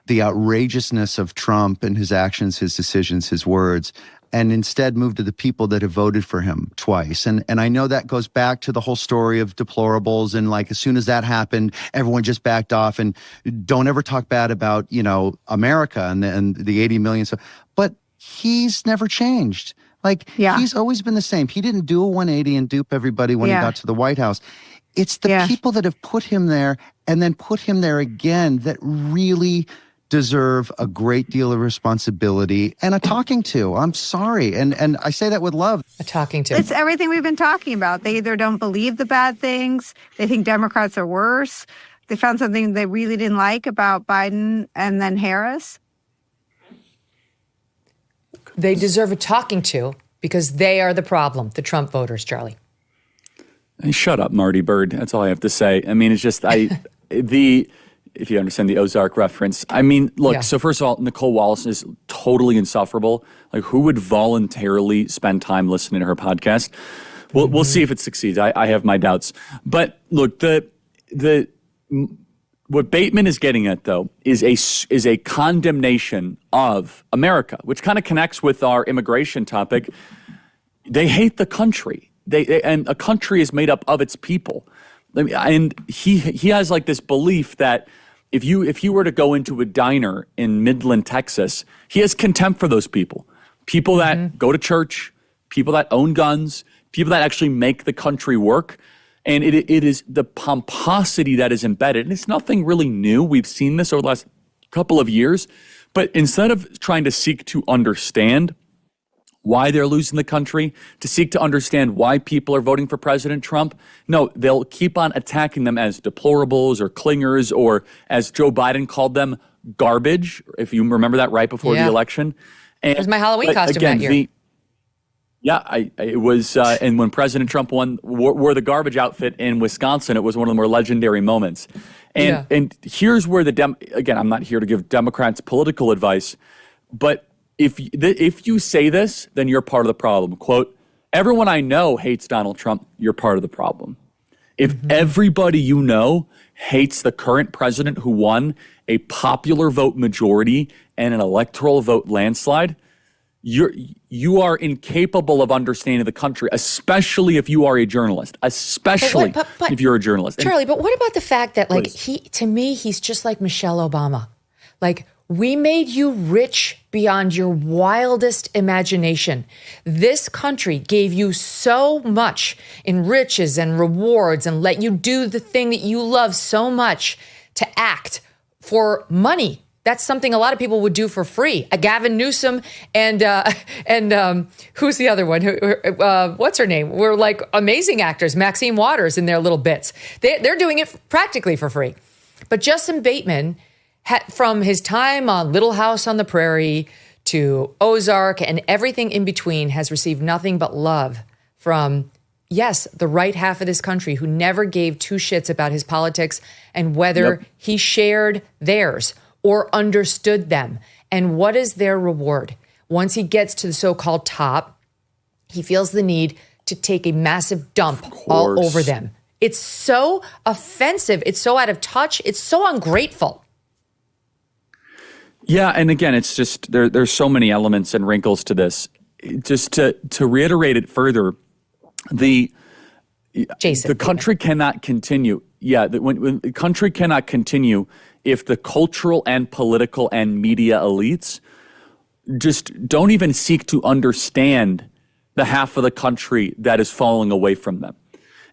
the outrageousness of Trump and his actions, his decisions, his words, and instead move to the people that have voted for him twice? And I know that goes back to the whole story of deplorables, and like as soon as that happened, everyone just backed off and don't ever talk bad about, America and the 80 million. So, but he's never changed. He's always been the same. He didn't do a 180 and dupe everybody when he got to the White House. It's the people that have put him there and then put him there again that really deserve a great deal of responsibility and a talking to. I'm sorry. And I say that with love. A talking to. It's everything we've been talking about. They either don't believe the bad things, they think Democrats are worse, they found something they really didn't like about Biden and then Harris. They deserve a talking to because they are the problem, the Trump voters, Charlie. Hey, shut up, Marty Bird. That's all I have to say. I mean, it's just if you understand the Ozark reference. I mean, look, so first of all, Nicole Wallace is totally insufferable. Like, who would voluntarily spend time listening to her podcast? We'll see if it succeeds. I have my doubts. But look, what Bateman is getting at, though, is a condemnation of America, which kind of connects with our immigration topic. They hate the country. And a country is made up of its people. And he has like this belief that if you were to go into a diner in Midland, Texas, he has contempt for those people. People that go to church, people that own guns, people that actually make the country work. And it is the pomposity that is embedded. And it's nothing really new. We've seen this over the last couple of years. But instead of trying to seek to understand why they're losing the country, to seek to understand why people are voting for President Trump, no, they'll keep on attacking them as deplorables or clingers, or as Joe Biden called them, garbage, if you remember that right before the election. And it was my Halloween costume that year. It was, and when President Trump wore the garbage outfit in Wisconsin, it was one of the more legendary moments. And here's where again, I'm not here to give Democrats political advice, but if you say this, then you're part of the problem. Quote, everyone I know hates Donald Trump, you're part of the problem. If everybody you know hates the current president who won a popular vote majority and an electoral vote landslide, you are incapable of understanding the country, especially if you are a journalist, especially if you're a journalist. Charlie, but what about the fact that, like, to me, he's just like Michelle Obama. Like, we made you rich beyond your wildest imagination. This country gave you so much in riches and rewards and let you do the thing that you love so much, to act for money That's something a lot of people would do for free. Gavin Newsom and who's the other one? What's her name? We're like amazing actors, Maxine Waters in their little bits. They're doing it practically for free. But Justin Bateman, from his time on Little House on the Prairie to Ozark and everything in between, has received nothing but love from, yes, the right half of this country who never gave two shits about his politics and whether he shared theirs or understood them. And what is their reward? Once he gets to the so-called top, he feels the need to take a massive dump all over them. It's so offensive. It's so out of touch. It's so ungrateful. Yeah, and again, it's just there's so many elements and wrinkles to this. Just to reiterate it further, the country cannot continue. Yeah, when the country cannot continue if the cultural and political and media elites just don't even seek to understand the half of the country that is falling away from them.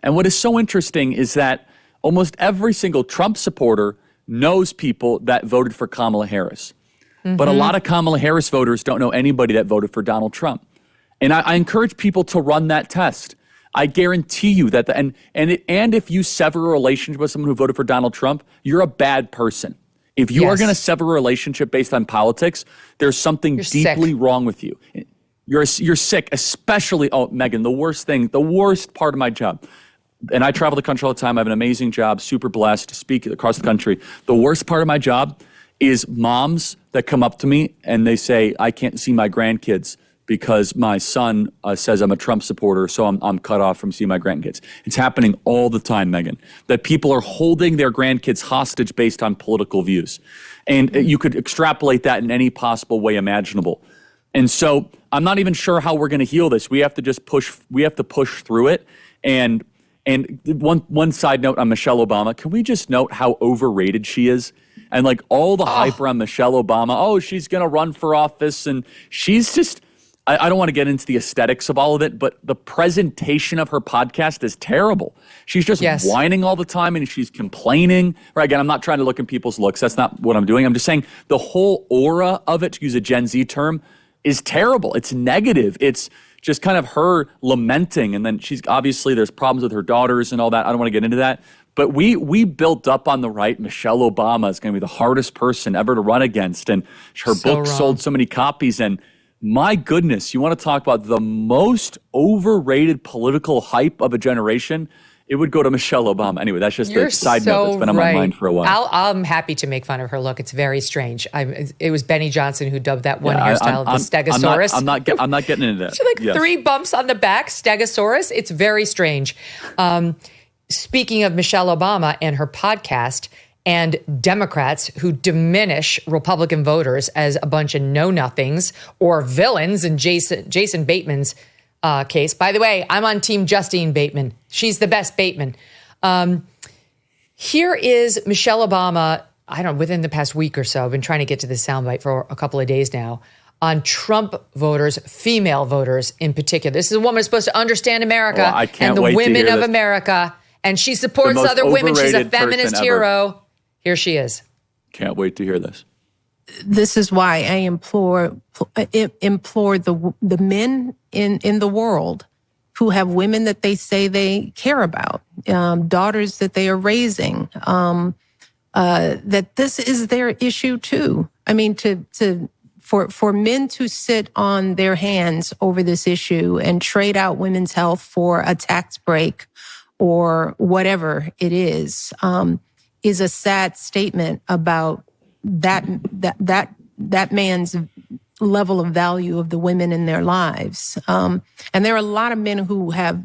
And what is so interesting is that almost every single Trump supporter knows people that voted for Kamala Harris. Mm-hmm. But a lot of Kamala Harris voters don't know anybody that voted for Donald Trump. And I encourage people to run that test. I guarantee you that, and if you sever a relationship with someone who voted for Donald Trump, you're a bad person. If you are going to sever a relationship based on politics, there's something deeply wrong with you. You're sick, especially, Megyn, the worst part of my job. And I travel the country all the time. I have an amazing job, super blessed to speak across the country. The worst part of my job is moms that come up to me and they say, I can't see my grandkids because my son says I'm a Trump supporter, so I'm cut off from seeing my grandkids. It's happening all the time, Megyn, that people are holding their grandkids hostage based on political views. And you could extrapolate that in any possible way imaginable. And so I'm not even sure how we're going to heal this. We have to just push through it. And one side note on Michelle Obama, can we just note how overrated she is? And like all the hype around Michelle Obama, she's going to run for office. And she's just, I don't want to get into the aesthetics of all of it, but the presentation of her podcast is terrible. She's just whining all the time and she's complaining. Right, again, I'm not trying to look at people's looks. That's not what I'm doing. I'm just saying the whole aura of it, to use a Gen Z term, is terrible. It's negative. It's just kind of her lamenting. And then she's obviously there's problems with her daughters and all that. I don't want to get into that. But we built up on the right. Michelle Obama is going to be the hardest person ever to run against. And her book sold so many copies. And my goodness, you want to talk about the most overrated political hype of a generation? It would go to Michelle Obama. Anyway, that's just a side note that's been on my mind for a while. I'm happy to make fun of her look. It's very strange. It was Benny Johnson who dubbed that one hairstyle the Stegosaurus. I'm not getting into that. She like 3 bumps on the back, Stegosaurus. It's very strange. Speaking of Michelle Obama and her podcast and Democrats who diminish Republican voters as a bunch of know-nothings or villains in Jason Bateman's case. By the way, I'm on Team Justine Bateman. She's the best Bateman. Here is Michelle Obama, within the past week or so, I've been trying to get to this soundbite for a couple of days now, on Trump voters, female voters in particular. This is a woman who's supposed to understand America and the women of America, and she supports other women. She's a feminist hero. Here she is. Can't wait to hear this. This is why I implore the men in the world who have women that they say they care about, daughters that they are raising, that this is their issue too. I mean, for men to sit on their hands over this issue and trade out women's health for a tax break or whatever it is a sad statement about that man's level of value of the women in their lives. And there are a lot of men who have,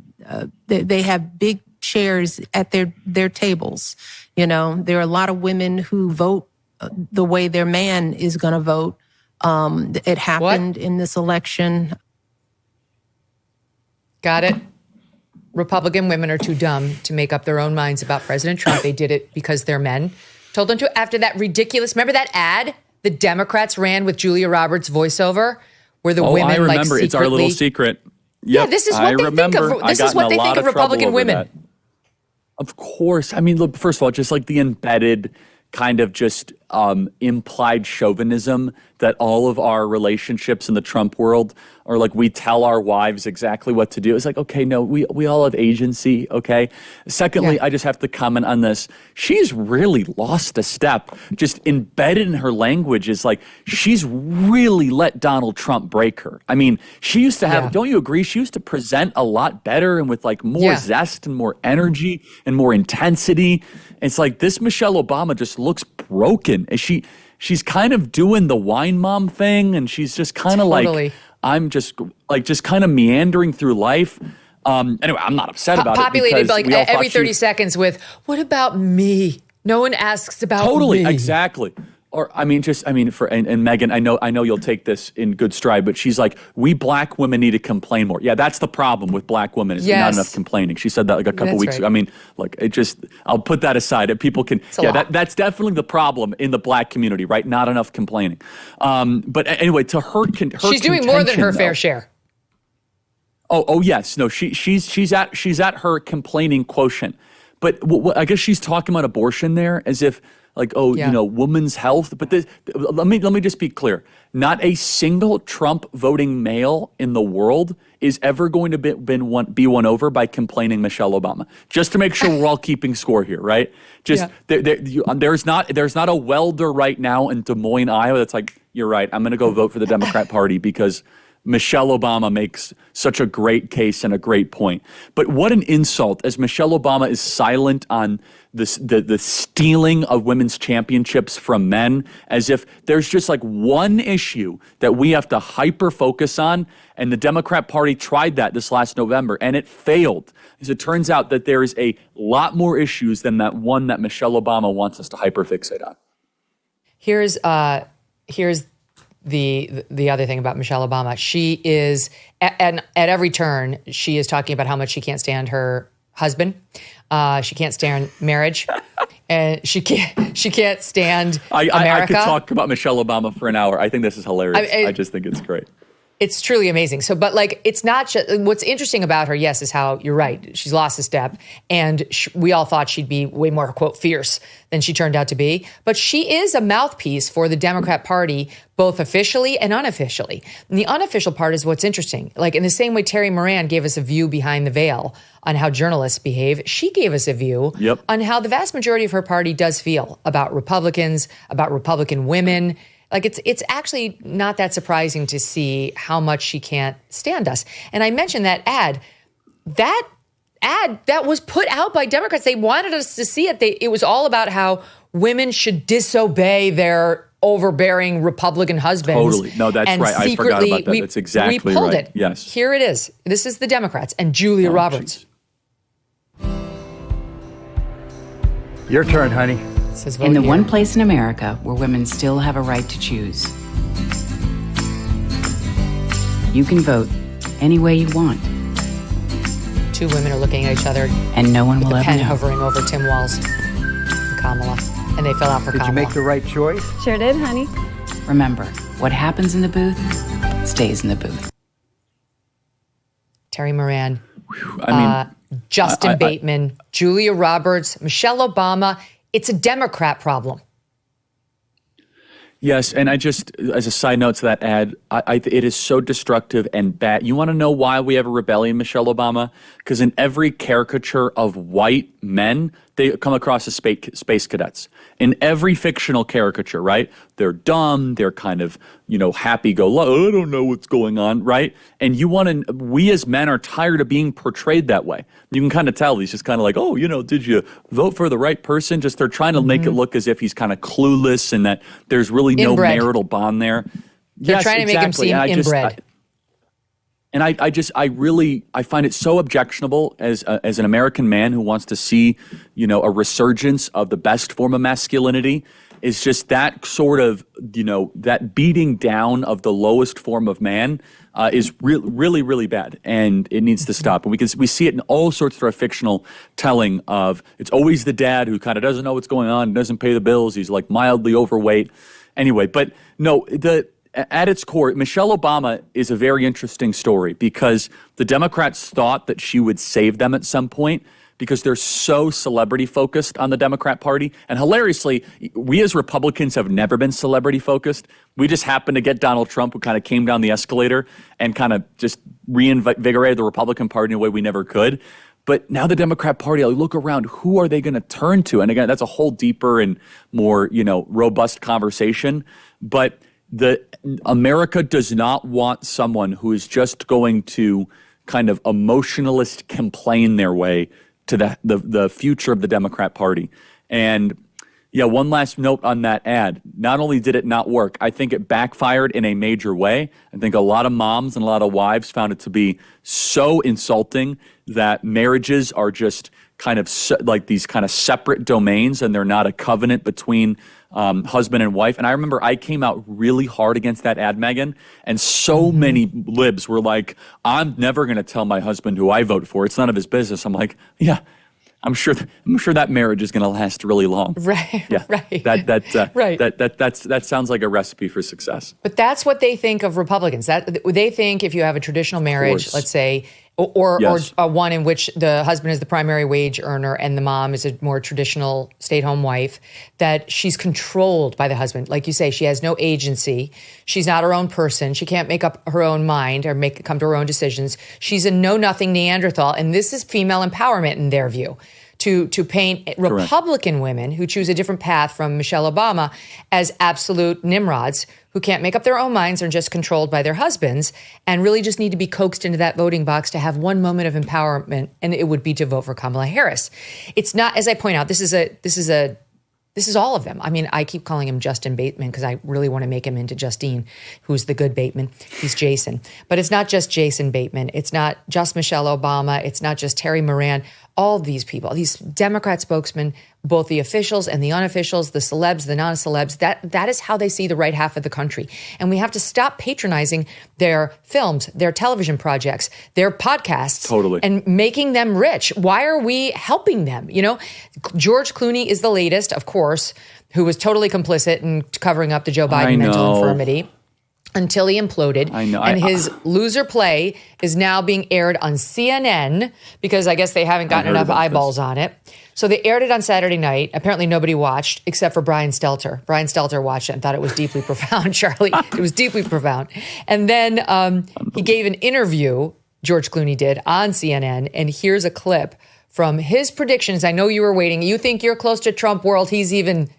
they have big shares at their tables. You know, there are a lot of women who vote the way their man is going to vote. It happened in this election. Got it. Republican women are too dumb to make up their own minds about President Trump. They did it because they're men. Told them to after that ridiculous, remember that ad the Democrats ran with Julia Roberts voiceover where the women I remember. Like, It's our little secret. Yep, yeah, this is what they think of. This is what they think of Republican women. That. Of course. I mean, look, first of all, just like the embedded kind of just implied chauvinism that all of our relationships in the Trump world are like we tell our wives exactly what to do. It's like, okay, no, we all have agency, okay? Secondly, I just have to comment on this. She's really lost a step. Just embedded in her language is like she's really let Donald Trump break her. I mean, she used to have, don't you agree? She used to present a lot better and with like more zest and more energy and more intensity. It's like this Michelle Obama just looks broken. And she's kind of doing the wine mom thing, and she's just kind of like, I'm just kind of meandering through life. Anyway, I'm not upset about populated it. Populated like every 30 seconds with, what about me? No one asks about me. Exactly. Or and Megyn, I know you'll take this in good stride, but she's like, we black women need to complain more. Yeah, that's the problem with black women is not enough complaining. She said that like a couple weeks ago. I mean, look, I'll put that aside. People can, that's definitely the problem in the black community, right? Not enough complaining. But anyway, to her she's doing more than her fair share. Oh yes, no, she's at her complaining quotient. But I guess she's talking about abortion there as if like, women's health. But let me just be clear. Not a single Trump voting male in the world is ever going to be won over by complaining Michelle Obama. Just to make sure we're all keeping score here, right? There's not a welder right now in Des Moines, Iowa that's like, you're right, I'm going to go vote for the Democrat Party because Michelle Obama makes such a great case and a great point. But what an insult as Michelle Obama is silent on the stealing of women's championships from men, as if there's just like one issue that we have to hyper focus on. And the Democrat Party tried that this last November and it failed. As it turns out that there is a lot more issues than that one that Michelle Obama wants us to hyper fixate on. Here's the other thing about Michelle Obama. She is at every turn, she is talking about how much she can't stand her husband. She can't stand marriage, and she can't stand America. I could talk about Michelle Obama for an hour. I think this is hilarious. I just think it's great. It's truly amazing. So, but like, it's not just, what's interesting about her, yes, is how you're right. She's lost a step, and we all thought she'd be way more, quote, fierce than she turned out to be. But she is a mouthpiece for the Democrat Party, both officially and unofficially. And the unofficial part is what's interesting. Like, in the same way Terry Moran gave us a view behind the veil on how journalists behave, she gave us a view on how the vast majority of her party does feel about Republicans, about Republican women. Like, it's actually not that surprising to see how much she can't stand us. And I mentioned that ad that was put out by Democrats. They wanted us to see it. It was all about how women should disobey their overbearing Republican husbands. Totally. No, that's right. I forgot about that. That's exactly we pulled right. It. Yes. Here it is. This is the Democrats and Julia Roberts. Your turn, honey. In the one place in America where women still have a right to choose, you can vote any way you want. Two women are looking at each other, and no one will with a ever pen know. hovering over Tim Walz and Kamala, and they fill out for Kamala. Did you make the right choice? Sure did, honey. Remember, what happens in the booth stays in the booth. Terry Moran, Justin Bateman, Julia Roberts, Michelle Obama. It's a Democrat problem. Yes, and I just, as a side note to that ad, it is so destructive and bad. You want to know why we have a rebellion, Michelle Obama? Because in every caricature of white men, they come across as space cadets. In every fictional caricature, right? They're dumb, they're kind of, happy-go-lucky, I don't know what's going on, right? And we as men are tired of being portrayed that way. You can kind of tell he's just kind of like, did you vote for the right person? Just they're trying to make it look as if he's kind of clueless and that there's really no marital bond there. They're trying to make him seem inbred. I find it so objectionable as an American man who wants to see, a resurgence of the best form of masculinity. Is just that sort of, that beating down of the lowest form of man is really, really bad, and it needs to stop. And we see it in all sorts of our fictional telling of it's always the dad who kind of doesn't know what's going on, doesn't pay the bills, he's like mildly overweight. Anyway, but no, at its core, Michelle Obama is a very interesting story because the Democrats thought that she would save them at some point. because they're so celebrity focused on the Democrat Party. And hilariously, we as Republicans have never been celebrity focused. We just happened to get Donald Trump, who kind of came down the escalator and kind of just reinvigorated the Republican Party in a way we never could. But now the Democrat Party, I look around, who are they going to turn to? And again, that's a whole deeper and more, robust conversation. But America does not want someone who is just going to kind of emotionalist complain their way to the future of the Democrat Party. And yeah, one last note on that ad. Not only did it not work, I think it backfired in a major way. I think a lot of moms and a lot of wives found it to be so insulting that marriages are just kind of like these kind of separate domains, and they're not a covenant between husband and wife. And I remember I came out really hard against that ad, Megyn, and so many libs were like, I'm never going to tell my husband who I vote for. It's none of his business. I'm like, yeah, I'm sure that marriage is going to last really long. Right. Yeah. Right. Right. That sounds like a recipe for success. But that's what they think of Republicans. That they think if you have a traditional marriage, let's say, or one in which the husband is the primary wage earner and the mom is a more traditional stay-at-home wife, that she's controlled by the husband. Like you say, she has no agency. She's not her own person. She can't make up her own mind or come to her own decisions. She's a know-nothing Neanderthal, and this is female empowerment in their view. To paint Republican women who choose a different path from Michelle Obama as absolute nimrods who can't make up their own minds and are just controlled by their husbands and really just need to be coaxed into that voting box to have one moment of empowerment, and it would be to vote for Kamala Harris. It's not, as I point out, this is all of them. I mean, I keep calling him Justin Bateman because I really want to make him into Justine, who's the good Bateman. He's Jason. But it's not just Jason Bateman. It's not just Michelle Obama. It's not just Terry Moran. All these people, these Democrat spokesmen, both the officials and the unofficials, the celebs, the non-celebs, that is how they see the right half of the country. And we have to stop patronizing their films, their television projects, their podcasts, and making them rich. Why are we helping them? George Clooney is the latest, of course, who was totally complicit in covering up the Joe Biden mental infirmity until he imploded. I know. And his loser play is now being aired on CNN because I guess they haven't gotten enough eyeballs on it. So they aired it on Saturday night. Apparently nobody watched except for Brian Stelter. Brian Stelter watched it and thought it was deeply profound, Charlie. It was deeply profound. And then he gave an interview, George Clooney did, on CNN. And here's a clip from his predictions. I know you were waiting. You think you're close to Trump world. He's even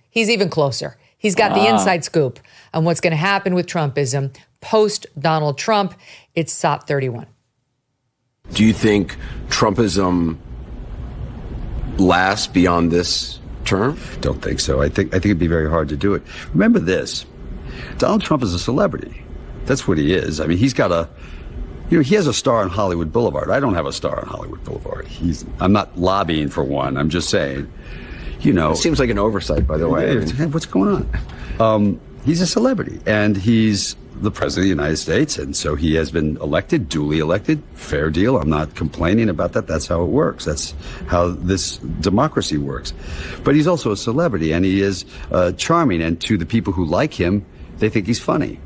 closer. He's got the inside scoop on what's going to happen with Trumpism post Donald Trump. It's SOP 31. Do you think Trumpism lasts beyond this term? Don't think so. I think it'd be very hard to do it. Remember this: Donald Trump is a celebrity. That's what he is. I mean, he's got he has a star on Hollywood Boulevard. I don't have a star on Hollywood Boulevard. I'm not lobbying for one. I'm just saying. It seems like an oversight, by the way. What's going on? He's a celebrity, and he's the president of the United States, and so he has been elected, duly elected, fair deal. I'm not complaining about that. That's how it works. That's how this democracy works. But he's also a celebrity, and he is charming, and to the people who like him, they think he's funny.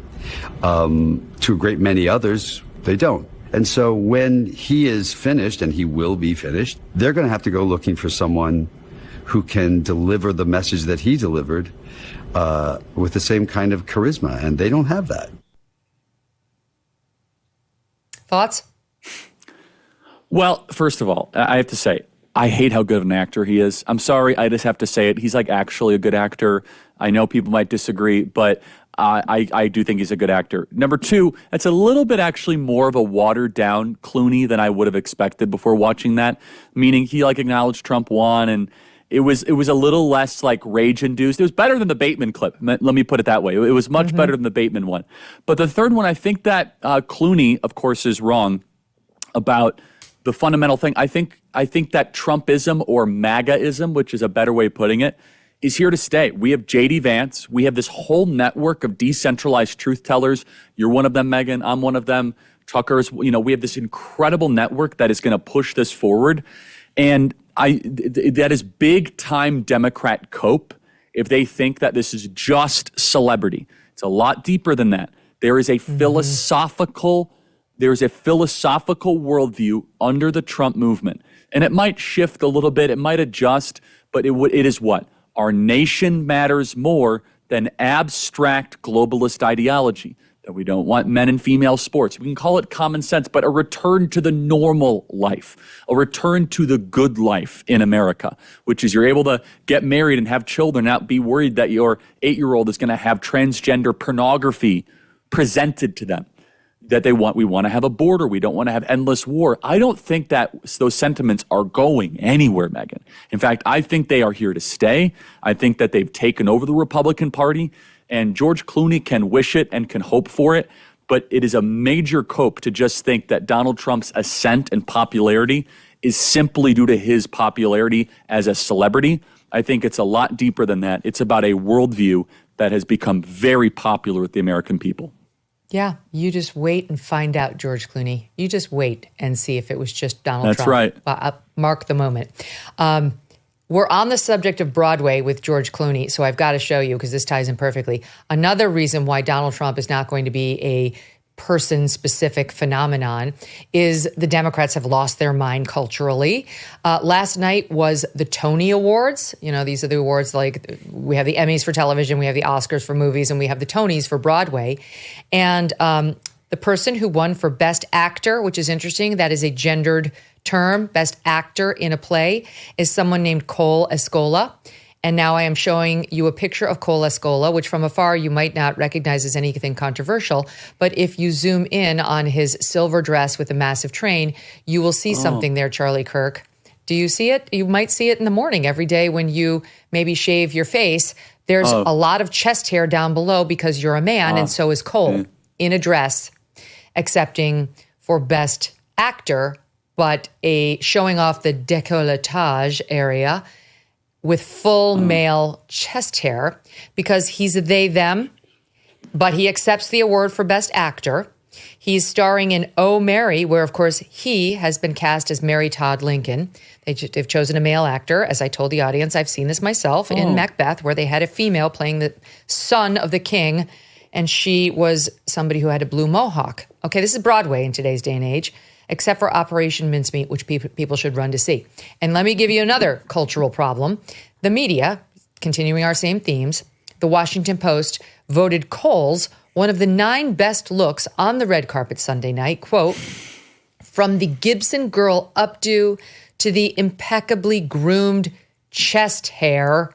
To a great many others, they don't. And so when he is finished, and he will be finished, they're going to have to go looking for someone who can deliver the message that he delivered with the same kind of charisma, and they don't have that. Thoughts? Well, first of all, I have to say, I hate how good of an actor he is. I'm sorry, I just have to say it. He's like actually a good actor. I know people might disagree, but I do think he's a good actor. Number two, it's a little bit actually more of a watered down Clooney than I would have expected before watching that, meaning he acknowledged Trump won, and it was a little less rage-induced. It was better than the Bateman clip. Let me put it that way. It was much better than the Bateman one. But the third one, I think that Clooney, of course, is wrong about the fundamental thing. I think that Trumpism or MAGAism, which is a better way of putting it, is here to stay. We have J.D. Vance. We have this whole network of decentralized truth tellers. You're one of them, Megyn. I'm one of them. Tucker's. We have this incredible network that is going to push this forward. And that is big time Democrat cope if they think that this is just celebrity. It's a lot deeper than that. There is a philosophical there's a philosophical worldview under the Trump movement. And it might shift a little bit, it might adjust, but it is what? Our nation matters more than abstract globalist ideology. That we don't want men and female sports. We can call it common sense, but a return to the normal life, a return to the good life in America, which is you're able to get married and have children, not be worried that your 8-year-old is going to have transgender pornography presented to them. That we want to have a border. We don't want to have endless war. I don't think that those sentiments are going anywhere, Megyn. In fact, I think they are here to stay. I think that they've taken over the Republican Party. And George Clooney can wish it and can hope for it, but it is a major cope to just think that Donald Trump's ascent and popularity is simply due to his popularity as a celebrity. I think it's a lot deeper than that. It's about a worldview that has become very popular with the American people. Yeah, you just wait and find out, George Clooney. You just wait and see if it was just Donald Trump. That's right. Mark the moment. We're on the subject of Broadway with George Clooney, so I've got to show you because this ties in perfectly. Another reason why Donald Trump is not going to be a person-specific phenomenon is the Democrats have lost their mind culturally. Last night was the Tony Awards. You know, these are the awards like we have the Emmys for television, we have the Oscars for movies, and we have the Tonys for Broadway. And the person who won for Best Actor, which is interesting, that is a gendered term, Best Actor in a Play, is someone named Cole Escola. And now I am showing you a picture of Cole Escola, which from afar you might not recognize as anything controversial. But if you zoom in on his silver dress with a massive train, you will see something there, Charlie Kirk. Do you see it? You might see it in the morning every day when you maybe shave your face. There's a lot of chest hair down below because you're a man, and so is Cole in a dress, accepting for Best Actor, but showing off the décolletage area with full male chest hair because he's a they, them, but he accepts the award for Best Actor. He's starring in Oh, Mary, where, of course, he has been cast as Mary Todd Lincoln. They've chosen a male actor. As I told the audience, I've seen this myself in Macbeth, where they had a female playing the son of the king, and she was somebody who had a blue mohawk. Okay, this is Broadway in today's day and age, except for Operation Mincemeat, which people should run to see. And let me give you another cultural problem. The media, continuing our same themes, the Washington Post voted Cole's one of the 9 best looks on the red carpet Sunday night. Quote, from the Gibson girl updo to the impeccably groomed chest hair,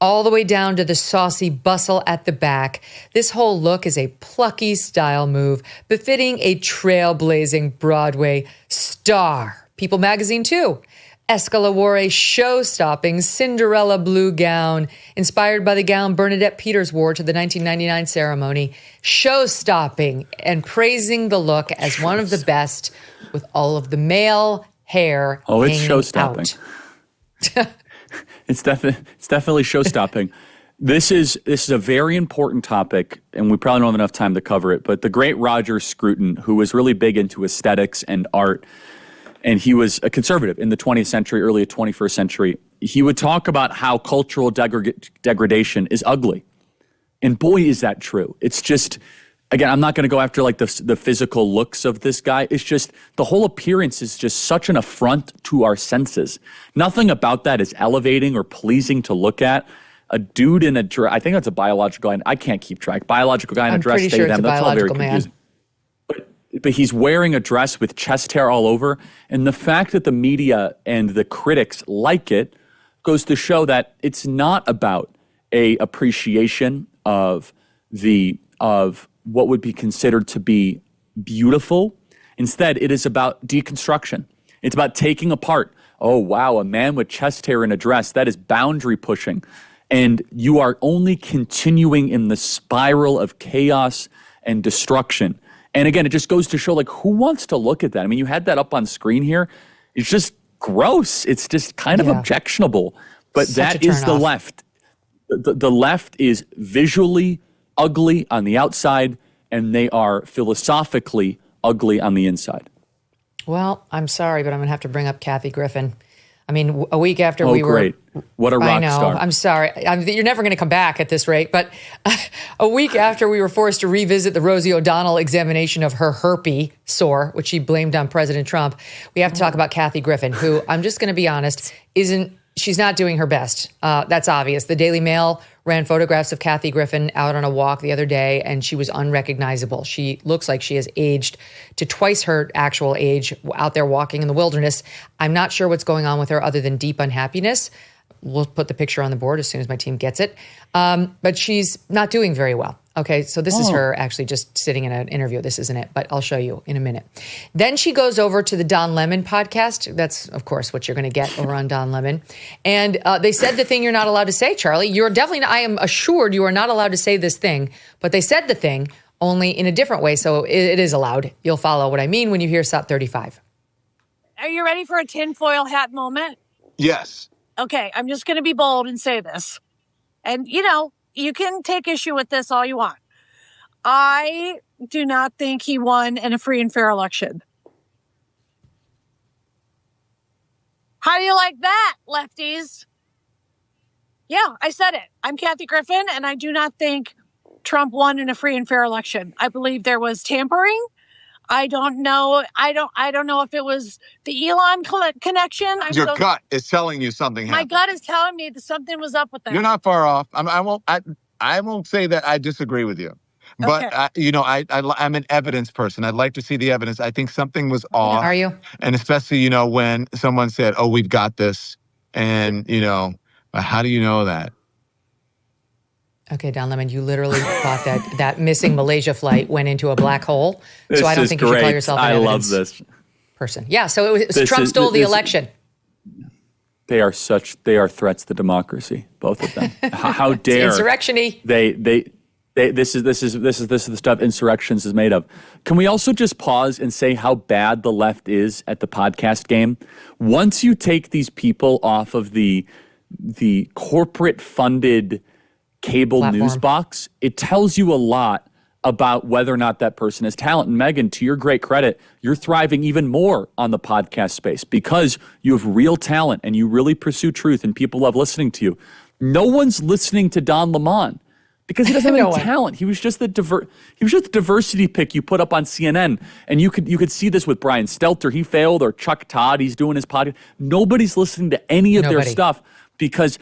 all the way down to the saucy bustle at the back, this whole look is a plucky style move befitting a trailblazing Broadway star. People magazine, too. Escola wore a show-stopping Cinderella blue gown inspired by the gown Bernadette Peters wore to the 1999 ceremony. Show-stopping and praising the look as one of the best with all of the male hair hanging it's show-stopping. It's definitely show-stopping. This is a very important topic, and we probably don't have enough time to cover it, but the great Roger Scruton, who was really big into aesthetics and art, and he was a conservative in the 20th century, early 21st century, he would talk about how cultural degradation is ugly. And boy, is that true. It's just, again, I'm not going to go after like the physical looks of this guy. It's just the whole appearance is just such an affront to our senses. Nothing about that is elevating or pleasing to look at. A dude in a dress, I think that's a biological guy. I can't keep track. Biological guy in a dress. I'm pretty sure it's a that's all very biological confusing. man. But he's wearing a dress with chest hair all over. And the fact that the media and the critics like it goes to show that it's not about a appreciation of what would be considered to be beautiful. Instead, it is about deconstruction. It's about taking apart. Oh, wow, a man with chest hair in a dress, that is boundary pushing. And you are only continuing in the spiral of chaos and destruction. And again, it just goes to show, like, who wants to look at that? I mean, you had that up on screen here. It's just gross. It's just kind of objectionable. But that is the left. The left is visually ugly on the outside, and they are philosophically ugly on the inside. Well, I'm sorry, but I'm going to have to bring up Kathy Griffin. I mean, a week after Oh, we were. great. What a rock I know. star. I'm sorry. You're never going to come back at this rate. But a week after we were forced to revisit the Rosie O'Donnell examination of her herpes sore, which she blamed on President Trump, we have to talk about Kathy Griffin, who, I'm just going to be honest, she's not doing her best. That's obvious. The Daily Mail ran photographs of Kathy Griffin out on a walk the other day, and she was unrecognizable. She looks like she has aged to twice her actual age out there walking in the wilderness. I'm not sure what's going on with her other than deep unhappiness. We'll put the picture on the board as soon as my team gets it. But she's not doing very well. Okay, so this is her actually just sitting in an interview. This isn't it, but I'll show you in a minute. Then she goes over to the Don Lemon podcast. That's, of course, what you're going to get over on Don Lemon. And they said the thing you're not allowed to say, Charlie. You're definitely, I am assured you are not allowed to say this thing, but they said the thing only in a different way, so it is allowed. You'll follow what I mean when you hear SOT 35. Are you ready for a tinfoil hat moment? Yes. Okay, I'm just going to be bold and say this. And, you can take issue with this all you want. I do not think he won in a free and fair election. How do you like that, lefties? Yeah, I said it. I'm Kathy Griffin, and I do not think Trump won in a free and fair election. I believe there was tampering. I don't know. I don't know if it was the Elon connection. Your gut is telling you something happened. My gut is telling me that something was up with that. You're not far off. I won't say that I disagree with you. But, Okay. I'm an evidence person. I'd like to see the evidence. I think something was off. Are you? And especially, when someone said, oh, we've got this. And, how do you know that? Okay, Don Lemon, you literally thought that missing Malaysia flight went into a black hole. So I don't think you should call yourself an evidence this person. Yeah, so Trump stole the election. They are threats to democracy, both of them. How dare insurrection-y. This is the stuff insurrections is made of. Can we also just pause and say how bad the left is at the podcast game? Once you take these people off of the corporate funded cable platform news box, it tells you a lot about whether or not that person has talent. And Megyn, to your great credit, you're thriving even more on the podcast space because you have real talent and you really pursue truth and people love listening to you. No one's listening to Don Lemon because he doesn't have any talent. He was just the diversity pick you put up on CNN. And you could see this with Brian Stelter. He failed, or Chuck Todd. He's doing his podcast. Nobody's listening to any of their stuff because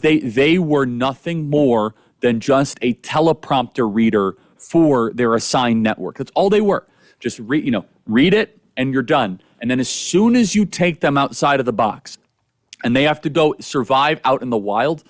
they were nothing more than just a teleprompter reader for their assigned network. That's all they were. Just read it and you're done. And then as soon as you take them outside of the box and they have to go survive out in the wild,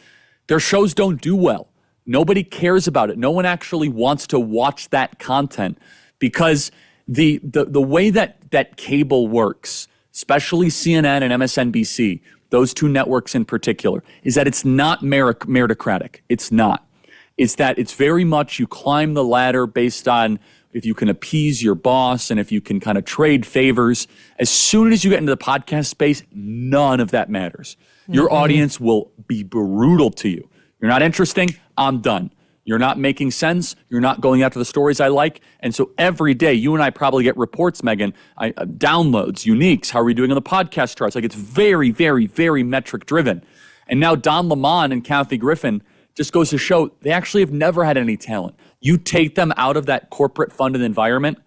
their shows don't do well. Nobody cares about it. No one actually wants to watch that content because the way that cable works, especially CNN and MSNBC, those two networks in particular, is that it's not meritocratic. It's not. It's that it's very much you climb the ladder based on if you can appease your boss and if you can kind of trade favors. As soon as you get into the podcast space, none of that matters. Your audience will be brutal to you. You're not interesting, I'm done. You're not making sense. You're not going after the stories I like. And so every day, you and I probably get reports, Megyn, downloads, uniques, how are we doing on the podcast charts? Like it's very, very, very metric driven. And now Don Lemon and Kathy Griffin just goes to show they actually have never had any talent. You take them out of that corporate funded environment,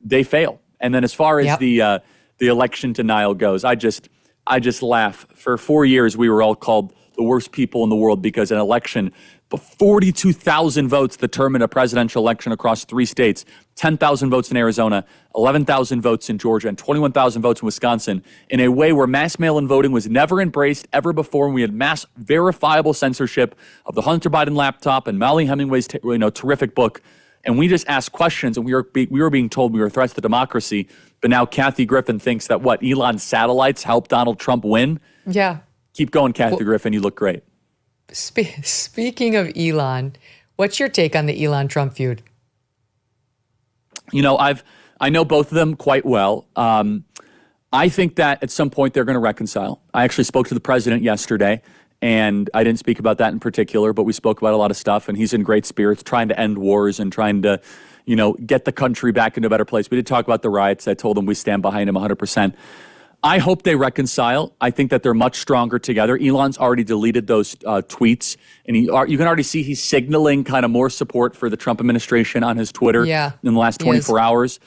they fail. And then as far as the election denial goes, I just laugh. For 4 years, we were all called the worst people in the world because an election, but 42,000 votes determined a presidential election across 3 states, 10,000 votes in Arizona, 11,000 votes in Georgia, and 21,000 votes in Wisconsin, in a way where mass mail-in voting was never embraced ever before. And we had mass verifiable censorship of the Hunter Biden laptop and Molly Hemingway's terrific book. And we just asked questions, and we were being told we were threats to democracy. But now Kathy Griffin thinks that Elon's satellites helped Donald Trump win? Yeah. Keep going, Kathy Griffin. You look great. Speaking of Elon, what's your take on the Elon-Trump feud? I know both of them quite well. I think that at some point they're going to reconcile. I actually spoke to the president yesterday, and I didn't speak about that in particular, but we spoke about a lot of stuff, and he's in great spirits, trying to end wars and trying to, get the country back into a better place. We did talk about the riots. I told him we stand behind him 100%. I hope they reconcile. I think that they're much stronger together. Elon's already deleted those tweets, and you can already see he's signaling kind of more support for the Trump administration on his Twitter in the last 24 hours.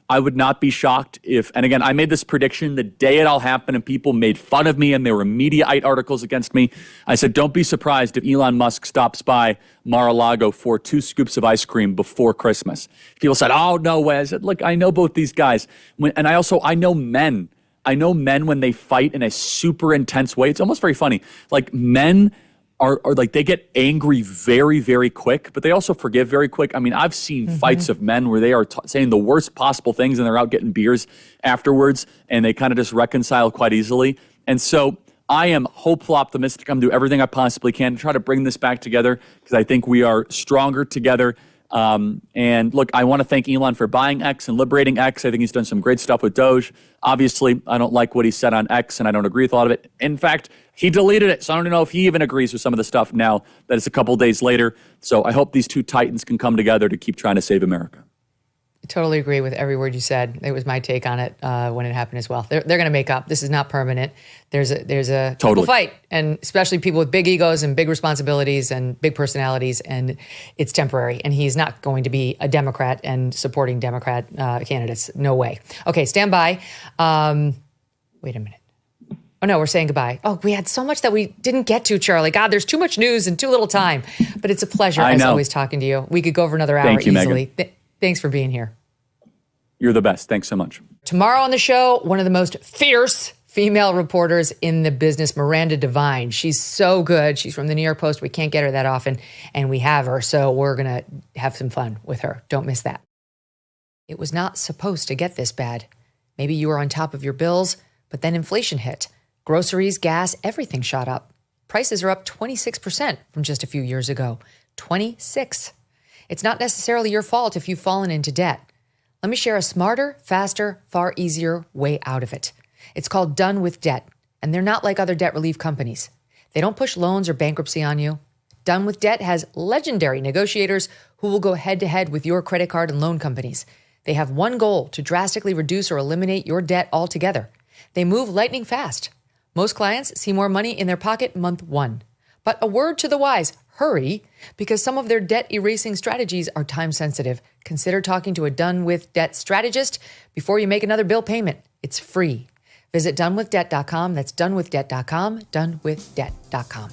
I would not be shocked if, and again, I made this prediction the day it all happened and people made fun of me and there were Mediaite articles against me. I said, don't be surprised if Elon Musk stops by Mar-a-Lago for 2 scoops of ice cream before Christmas. People said, oh, no way. I said, look, I know both these guys. And I know men. I know men when they fight in a super intense way. It's almost very funny. Like men are like they get angry very, very quick, but they also forgive very quick. I mean, I've seen fights of men where they are saying the worst possible things and they're out getting beers afterwards and they kind of just reconcile quite easily. And so I am hopeful, optimistic. I'm going to do everything I possibly can to try to bring this back together because I think we are stronger together. And look, I want to thank Elon for buying X and liberating X. I think he's done some great stuff with Doge. Obviously, I don't like what he said on X, and I don't agree with a lot of it. In fact, he deleted it, so I don't know if he even agrees with some of the stuff now that it's a couple days later. So I hope these two titans can come together to keep trying to save America. I totally agree with every word you said. It was my take on it when it happened as well. They're going to make up. This is not permanent. There's a total fight, and especially people with big egos and big responsibilities and big personalities, and it's temporary. And he's not going to be a Democrat and supporting Democrat candidates. No way. Okay, stand by. Wait a minute. Oh, no, we're saying goodbye. Oh, we had so much that we didn't get to, Charlie. God, there's too much news and too little time. But it's a pleasure, as always, talking to you. We could go over another hour Thank you, easily. Megyn. Thanks for being here. You're the best. Thanks so much. Tomorrow on the show, one of the most fierce female reporters in the business, Miranda Devine. She's so good. She's from the New York Post. We can't get her that often, and we have her, so we're going to have some fun with her. Don't miss that. It was not supposed to get this bad. Maybe you were on top of your bills, but then inflation hit. Groceries, gas, everything shot up. Prices are up 26% from just a few years ago. 26. It's not necessarily your fault if you've fallen into debt. Let me share a smarter, faster, far easier way out of it. It's called Done with Debt, and they're not like other debt relief companies. They don't push loans or bankruptcy on you. Done with Debt has legendary negotiators who will go head-to-head with your credit card and loan companies. They have one goal: to drastically reduce or eliminate your debt altogether. They move lightning fast. Most clients see more money in their pocket month 1. But a word to the wise: hurry, because some of their debt erasing strategies are time sensitive. Consider talking to a Done with Debt strategist before you make another bill payment. It's free. Visit donewithdebt.com. That's donewithdebt.com. Donewithdebt.com.